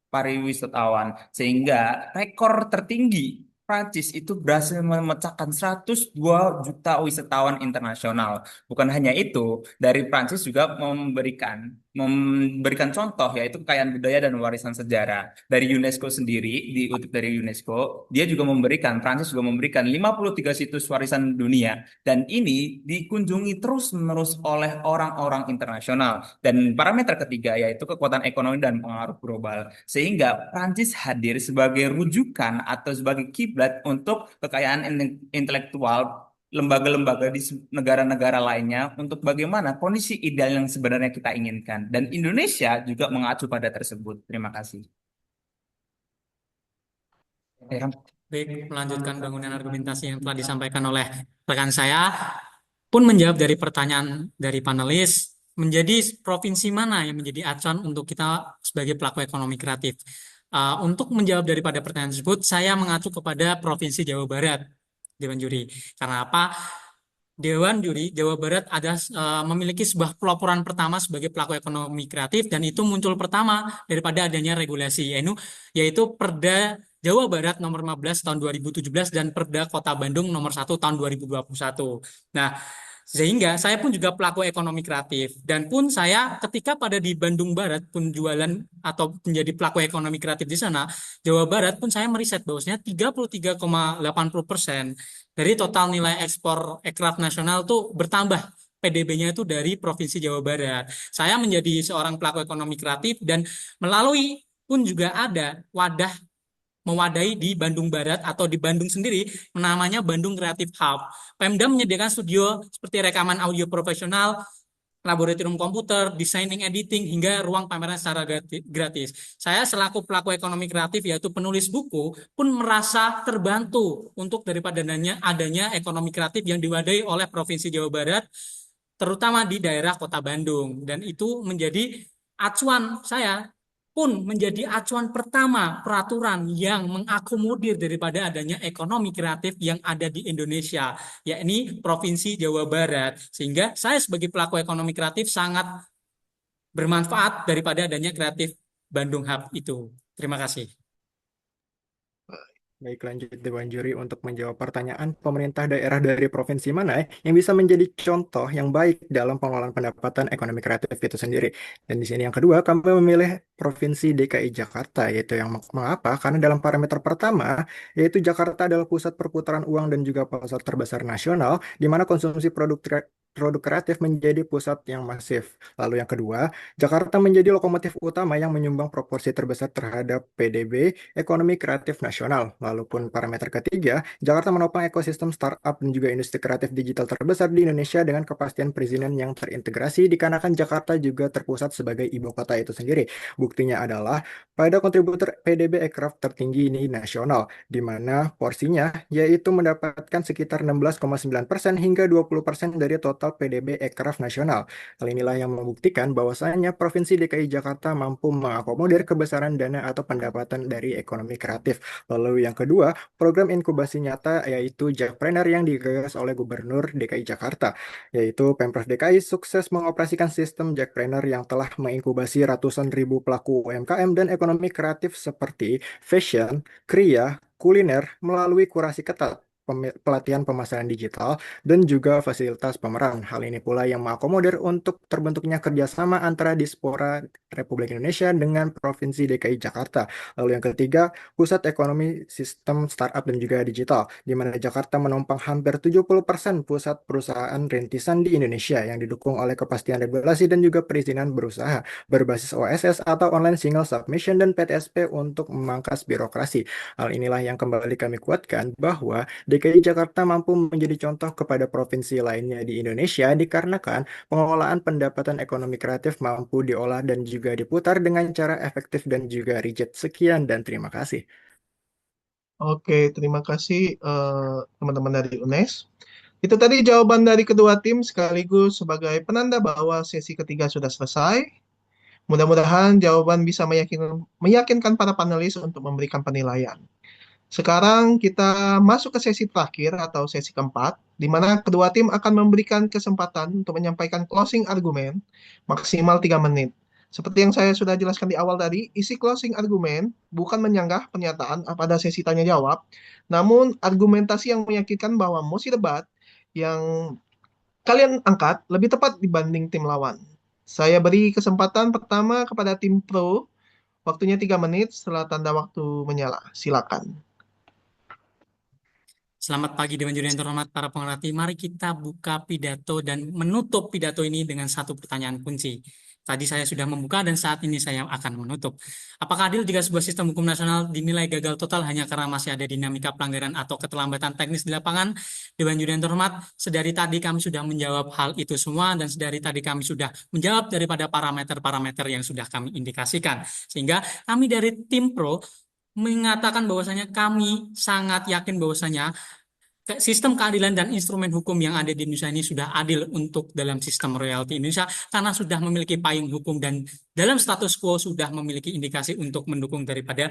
pariwisatawan, sehingga rekor tertinggi Prancis itu berhasil memecahkan 102 juta wisatawan internasional. Bukan hanya itu, dari Prancis juga memberikan contoh, yaitu kekayaan budaya dan warisan sejarah. Dari UNESCO sendiri, diutip dari UNESCO, Prancis juga memberikan 53 situs warisan dunia. Dan ini dikunjungi terus-menerus oleh orang-orang internasional. Dan parameter ketiga yaitu kekuatan ekonomi dan pengaruh global. Sehingga Prancis hadir sebagai rujukan atau sebagai kiblat untuk kekayaan intelektual lembaga-lembaga di negara-negara lainnya untuk bagaimana kondisi ideal yang sebenarnya kita inginkan. Dan Indonesia juga mengacu pada tersebut. Terima kasih. Baik, melanjutkan bangunan argumentasi yang telah disampaikan oleh rekan saya, pun menjawab dari pertanyaan dari panelis, menjadi provinsi mana yang menjadi acuan untuk kita sebagai pelaku ekonomi kreatif? Untuk menjawab daripada pertanyaan tersebut, saya mengacu kepada Provinsi Jawa Barat, Dewan Juri. Karena apa? Dewan Juri Jawa Barat memiliki sebuah peloporan pertama sebagai pelaku ekonomi kreatif, dan itu muncul pertama daripada adanya regulasi, yaitu Perda Jawa Barat nomor 15 tahun 2017 dan Perda Kota Bandung nomor 1 tahun 2021. Nah, Sehingga saya pun juga pelaku ekonomi kreatif dan pun saya ketika pada di Bandung Barat pun jualan atau menjadi pelaku ekonomi kreatif di sana, Jawa Barat pun saya meriset bahwasanya 33,80% dari total nilai ekspor aircraft nasional tuh bertambah PDB-nya itu dari Provinsi Jawa Barat. Saya menjadi seorang pelaku ekonomi kreatif dan melalui pun juga ada wadah mewadahi di Bandung Barat atau di Bandung sendiri namanya Bandung Creative Hub. Pemda menyediakan studio seperti rekaman audio profesional, laboratorium komputer, designing, editing, hingga ruang pameran secara gratis. Saya selaku pelaku ekonomi kreatif yaitu penulis buku pun merasa terbantu untuk daripada adanya ekonomi kreatif yang diwadahi oleh Provinsi Jawa Barat, terutama di daerah Kota Bandung. Dan itu menjadi acuan saya pun menjadi acuan pertama peraturan yang mengakomodir daripada adanya ekonomi kreatif yang ada di Indonesia, yakni Provinsi Jawa Barat. Sehingga saya sebagai pelaku ekonomi kreatif sangat bermanfaat daripada adanya Kreatif Bandung Hub itu. Terima kasih. Baik, lanjut Dewan Juri untuk menjawab pertanyaan pemerintah daerah dari provinsi mana yang bisa menjadi contoh yang baik dalam pengelolaan pendapatan ekonomi kreatif itu sendiri. Dan di sini yang kedua, kami memilih Provinsi DKI Jakarta, yaitu yang mengapa? Karena dalam parameter pertama, yaitu Jakarta adalah pusat perputaran uang dan juga pasar terbesar nasional, di mana konsumsi produk kreatif menjadi pusat yang masif. Lalu yang kedua, Jakarta menjadi lokomotif utama yang menyumbang proporsi terbesar terhadap PDB ekonomi kreatif nasional. Lalu pun parameter ketiga, Jakarta menopang ekosistem startup dan juga industri kreatif digital terbesar di Indonesia dengan kepastian perizinan yang terintegrasi dikarenakan Jakarta juga terpusat sebagai ibu kota itu sendiri. Buktinya adalah pada kontributor PDB aircraft tertinggi ini nasional, di mana porsinya yaitu mendapatkan sekitar 16,9% hingga 20% dari total PDB aircraft nasional. Hal inilah yang membuktikan bahwasanya Provinsi DKI Jakarta mampu mengakomodir kebesaran dana atau pendapatan dari ekonomi kreatif. Lalu yang kedua, program inkubasi nyata yaitu Jakpreneur yang digagas oleh Gubernur DKI Jakarta, yaitu Pemprov DKI sukses mengoperasikan sistem Jakpreneur yang telah menginkubasi ratusan ribu pelaku UMKM dan ekonomi kreatif seperti fashion, kriya, kuliner melalui kurasi ketat, pelatihan pemasaran digital, dan juga fasilitas pemeran. Hal ini pula yang mengakomodir untuk terbentuknya kerjasama antara Diaspora Republik Indonesia dengan Provinsi DKI Jakarta. Lalu yang ketiga, pusat ekonomi sistem startup dan juga digital, di mana Jakarta menumpang hampir 70% pusat perusahaan rintisan di Indonesia yang didukung oleh kepastian regulasi dan juga perizinan berusaha berbasis OSS atau Online Single Submission dan PTSP untuk memangkas birokrasi. Hal inilah yang kembali kami kuatkan bahwa DKI Jakarta mampu menjadi contoh kepada provinsi lainnya di Indonesia dikarenakan pengelolaan pendapatan ekonomi kreatif mampu diolah dan juga diputar dengan cara efektif dan juga rigid. Sekian dan terima kasih. Oke, terima kasih teman-teman dari UNES. Itu tadi jawaban dari kedua tim sekaligus sebagai penanda bahwa sesi ketiga sudah selesai. Mudah-mudahan jawaban bisa meyakinkan para panelis untuk memberikan penilaian. Sekarang kita masuk ke sesi terakhir atau sesi keempat, di mana kedua tim akan memberikan kesempatan untuk menyampaikan closing argumen maksimal 3 menit. Seperti yang saya sudah jelaskan di awal tadi, isi closing argumen bukan menyanggah pernyataan pada sesi tanya jawab, namun argumentasi yang meyakinkan bahwa mosi debat yang kalian angkat lebih tepat dibanding tim lawan. Saya beri kesempatan pertama kepada tim pro, waktunya 3 menit setelah tanda waktu menyala. Silakan. Selamat pagi Dewan Juri yang terhormat para pengerti. Mari kita buka pidato dan menutup pidato ini dengan satu pertanyaan kunci. Tadi saya sudah membuka dan saat ini saya akan menutup. Apakah adil jika sebuah sistem hukum nasional dinilai gagal total hanya karena masih ada dinamika pelanggaran atau keterlambatan teknis di lapangan? Dewan Juri yang terhormat, sedari tadi kami sudah menjawab hal itu semua dan sedari tadi kami sudah menjawab daripada parameter-parameter yang sudah kami indikasikan. Sehingga kami dari tim pro mengatakan bahwasanya kami sangat yakin bahwasanya sistem keadilan dan instrumen hukum yang ada di Indonesia ini sudah adil untuk dalam sistem royalti Indonesia karena sudah memiliki payung hukum dan dalam status quo sudah memiliki indikasi untuk mendukung daripada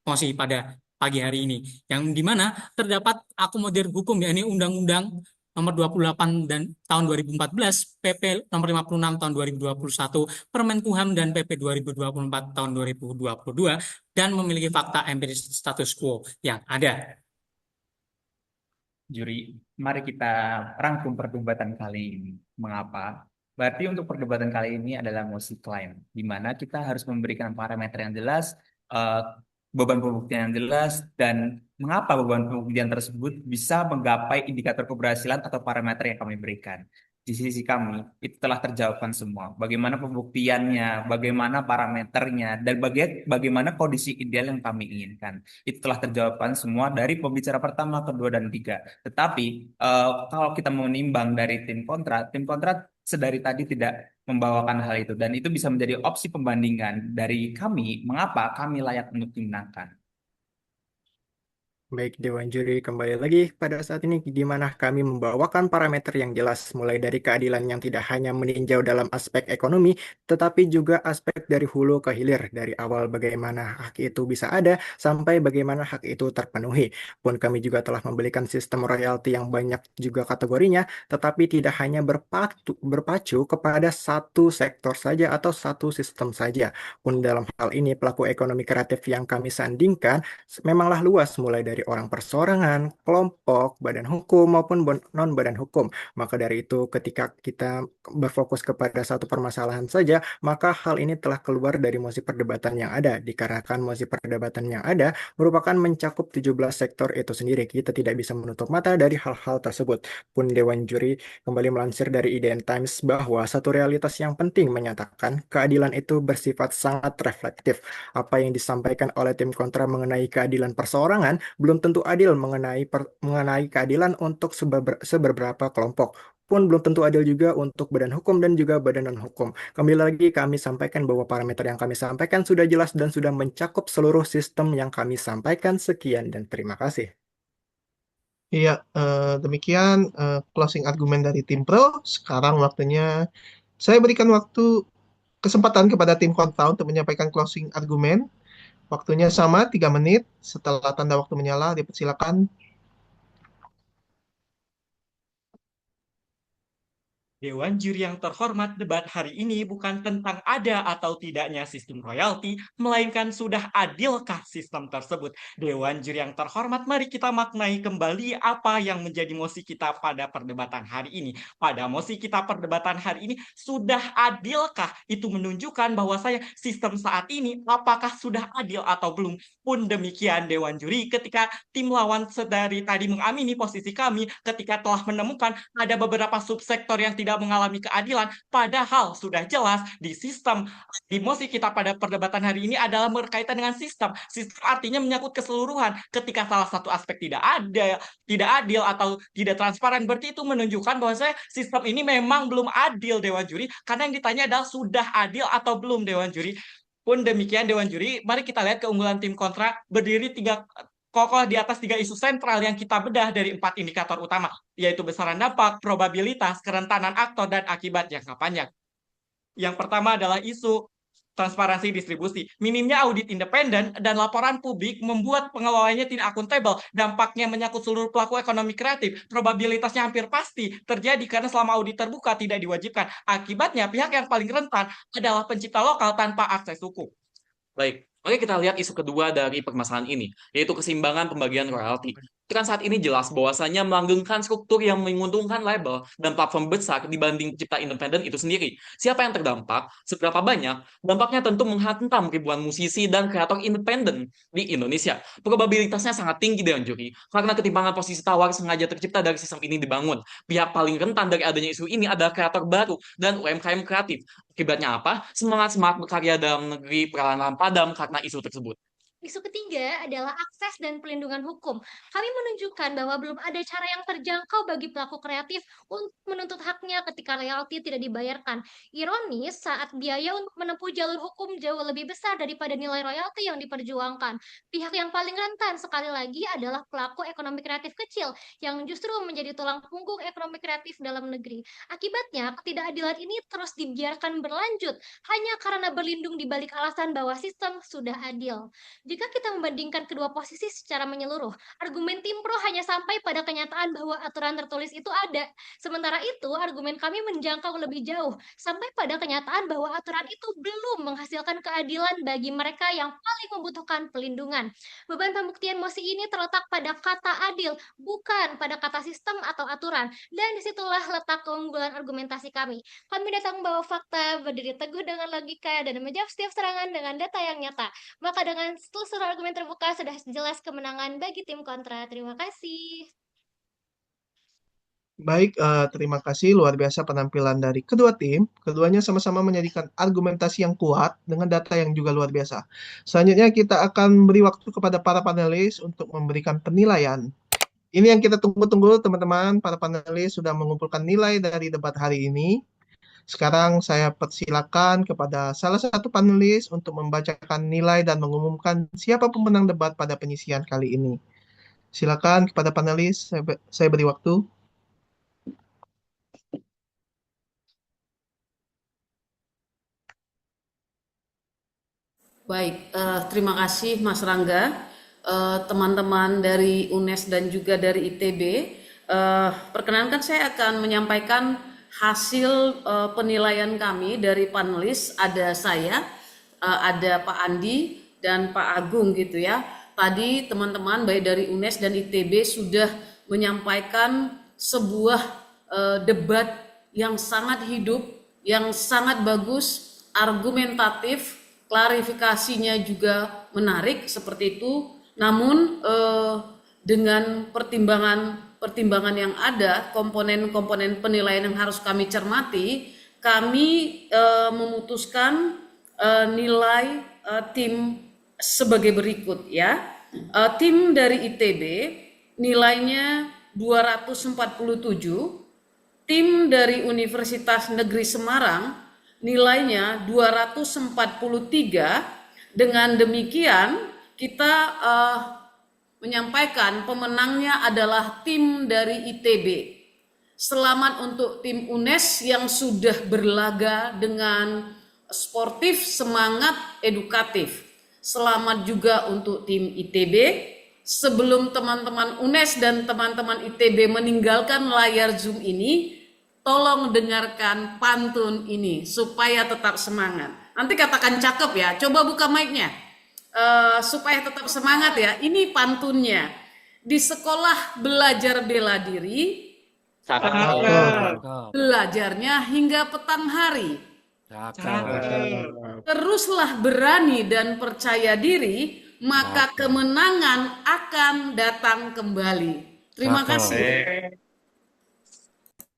mosi pada pagi hari ini. Yang dimana terdapat akomodir hukum yakni Undang-Undang Nomor 28 dan tahun 2014, PP Nomor 56 tahun 2021, Permenkumham dan PP 2024 tahun 2022 dan memiliki fakta empiris status quo yang ada. Juri, mari kita rangkum perdebatan kali ini. Mengapa? Berarti untuk perdebatan kali ini adalah mosi klaim, di mana kita harus memberikan parameter yang jelas, eh, beban pembuktian yang jelas, dan mengapa beban pembuktian tersebut bisa menggapai indikator keberhasilan atau parameter yang kami berikan. Di sisi kami, itu telah terjawabkan semua. Bagaimana pembuktiannya, bagaimana parameternya, dan bagaimana kondisi ideal yang kami inginkan. Itu telah terjawabkan semua dari pembicara pertama, kedua, dan tiga. Tetapi kalau kita menimbang dari tim kontra sedari tadi tidak membawakan hal itu, dan itu bisa menjadi opsi pembandingan dari kami, mengapa kami layak untuk dimenangkan. Baik, Dewan Juri kembali lagi pada saat ini di mana kami membawakan parameter yang jelas mulai dari keadilan yang tidak hanya meninjau dalam aspek ekonomi, tetapi juga aspek dari hulu ke hilir, dari awal bagaimana hak itu bisa ada sampai bagaimana hak itu terpenuhi. Pun kami juga telah memberikan sistem royalti yang banyak juga kategorinya, tetapi tidak hanya berpacu kepada satu sektor saja atau satu sistem saja. Pun dalam hal ini pelaku ekonomi kreatif yang kami sandingkan memanglah luas mulai dari orang perseorangan, kelompok, badan hukum maupun non-badan hukum. Maka dari itu ketika kita berfokus kepada satu permasalahan saja, maka hal ini telah keluar dari mosi perdebatan yang ada. Dikarenakan mosi perdebatan yang ada merupakan mencakup 17 sektor itu sendiri. Kita tidak bisa menutup mata dari hal-hal tersebut. Pun Dewan Juri kembali melansir dari IDN Times bahwa satu realitas yang penting menyatakan keadilan itu bersifat sangat reflektif. Apa yang disampaikan oleh tim kontra mengenai keadilan perseorangan belum tentu adil mengenai keadilan untuk seberapa kelompok. Pun belum tentu adil juga untuk badan hukum dan juga badan non-hukum. Kembali lagi kami sampaikan bahwa parameter yang kami sampaikan sudah jelas dan sudah mencakup seluruh sistem yang kami sampaikan. Sekian dan terima kasih. Iya, demikian closing argumen dari tim pro. Sekarang waktunya saya berikan kesempatan kepada tim kontra untuk menyampaikan closing argumen. Waktunya sama 3 menit. Setelah tanda waktu menyala, dipersilakan. Dewan juri yang terhormat, debat hari ini bukan tentang ada atau tidaknya sistem royalti, melainkan sudah adilkah sistem tersebut. Dewan juri yang terhormat, mari kita maknai kembali apa yang menjadi mosi kita pada perdebatan hari ini. Pada mosi kita perdebatan hari ini, sudah adilkah? Itu menunjukkan bahwa sistem saat ini apakah sudah adil atau belum. Pun demikian Dewan juri, ketika tim lawan sedari tadi mengamini posisi kami, ketika telah menemukan ada beberapa subsektor yang tidak mengalami keadilan, padahal sudah jelas di mosi kita pada perdebatan hari ini adalah berkaitan dengan sistem. Sistem artinya menyangkut keseluruhan. Ketika salah satu aspek tidak adil atau tidak transparan, berarti itu menunjukkan bahwa sistem ini memang belum adil, Dewan juri, karena yang ditanya adalah sudah adil atau belum, Dewan juri. Pun demikian Dewan juri, mari kita lihat keunggulan tim kontra berdiri kokoh di atas 3 isu sentral yang kita bedah dari 4 indikator utama, yaitu besaran dampak, probabilitas, kerentanan aktor, dan akibat jangka panjang. Yang pertama adalah isu transparansi distribusi. Minimnya audit independen dan laporan publik membuat pengelolanya tidak akuntabel. Dampaknya menyangkut seluruh pelaku ekonomi kreatif. Probabilitasnya hampir pasti terjadi karena selama audit terbuka tidak diwajibkan. Akibatnya pihak yang paling rentan adalah pencipta lokal tanpa akses hukum. Baik, oke, kita lihat isu kedua dari permasalahan ini, yaitu keseimbangan pembagian royalti. Itu kan saat ini jelas bahwasanya melanggengkan struktur yang menguntungkan label dan platform besar dibanding pencipta independen itu sendiri. Siapa yang terdampak? Seberapa banyak? Dampaknya tentu menghantam ribuan musisi dan kreator independen di Indonesia. Probabilitasnya sangat tinggi dengan juri, karena ketimpangan posisi tawar sengaja tercipta dari sistem ini dibangun. Pihak paling rentan dari adanya isu ini adalah kreator baru dan UMKM kreatif. Akibatnya apa? Semangat berkarya dalam negeri perlahan-lahan padam karena isu tersebut. Isu ketiga adalah akses dan pelindungan hukum. Kami menunjukkan bahwa belum ada cara yang terjangkau bagi pelaku kreatif untuk menuntut haknya ketika royalti tidak dibayarkan. Ironis, saat biaya untuk menempuh jalur hukum jauh lebih besar daripada nilai royalti yang diperjuangkan. Pihak yang paling rentan sekali lagi adalah pelaku ekonomi kreatif kecil yang justru menjadi tulang punggung ekonomi kreatif dalam negeri. Akibatnya, ketidakadilan ini terus dibiarkan berlanjut hanya karena berlindung di balik alasan bahwa sistem sudah adil. Jika kita membandingkan kedua posisi secara menyeluruh, argumen tim pro hanya sampai pada kenyataan bahwa aturan tertulis itu ada. Sementara itu, argumen kami menjangkau lebih jauh, sampai pada kenyataan bahwa aturan itu belum menghasilkan keadilan bagi mereka yang paling membutuhkan pelindungan. Beban pembuktian mosi ini terletak pada kata adil, bukan pada kata sistem atau aturan. Dan disitulah letak keunggulan argumentasi kami. Kami datang membawa fakta, berdiri teguh dengan logika, dan menjawab setiap serangan dengan data yang nyata. Maka dengan seluruh argumen terbuka, sudah jelas kemenangan bagi tim kontra. Terima kasih. Baik, terima kasih. Luar biasa penampilan dari kedua tim. Keduanya sama-sama menyajikan argumentasi yang kuat dengan data yang juga luar biasa. Selanjutnya kita akan beri waktu kepada para panelis untuk memberikan penilaian. Ini yang kita tunggu-tunggu, teman-teman. Para panelis sudah mengumpulkan nilai dari debat hari ini. Sekarang saya persilakan kepada salah satu panelis untuk membacakan nilai dan mengumumkan siapa pemenang debat pada penyisihan kali ini. Silakan kepada panelis, saya beri waktu. Baik, terima kasih Mas Rangga, teman-teman dari UNES dan juga dari ITB. Perkenankan saya akan menyampaikan hasil penilaian kami dari panelis. Ada saya, ada Pak Andi dan Pak Agung gitu ya. Tadi teman-teman baik dari UNES dan ITB sudah menyampaikan sebuah debat yang sangat hidup, yang sangat bagus, argumentatif, klarifikasinya juga menarik seperti itu. Namun dengan pertimbangan yang ada, komponen-komponen penilaian yang harus kami cermati, kami memutuskan nilai tim sebagai berikut ya. Tim dari ITB nilainya 247, tim dari Universitas Negeri Semarang nilainya 243. Dengan demikian kita menyampaikan pemenangnya adalah tim dari ITB. Selamat untuk tim UNES yang sudah berlaga dengan sportif, semangat, edukatif. Selamat juga untuk tim ITB. Sebelum teman-teman UNES dan teman-teman ITB meninggalkan layar Zoom ini, tolong dengarkan pantun ini supaya tetap semangat. Nanti katakan cakep ya, coba buka mic-nya. Supaya tetap semangat ya, ini pantunnya. Di sekolah belajar bela diri, belajarnya hingga petang hari. Teruslah berani dan percaya diri, maka kemenangan akan datang kembali. Terima kasih.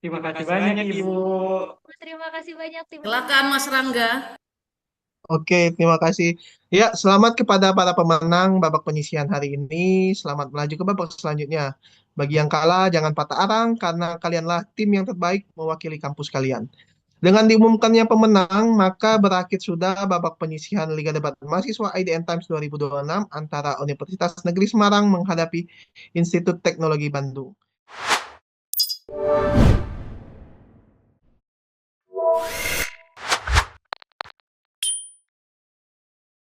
Terima kasih banyak Ibu. Terima kasih banyak tim. Silakan Mas Rangga. Oke, terima kasih. Ya, selamat kepada para pemenang babak penyisihan hari ini. Selamat melaju ke babak selanjutnya. Bagi yang kalah, jangan patah arang, karena kalianlah tim yang terbaik mewakili kampus kalian. Dengan diumumkannya pemenang, maka berakhir sudah babak penyisihan Liga Debat Mahasiswa IDN Times 2026 antara Universitas Negeri Semarang menghadapi Institut Teknologi Bandung.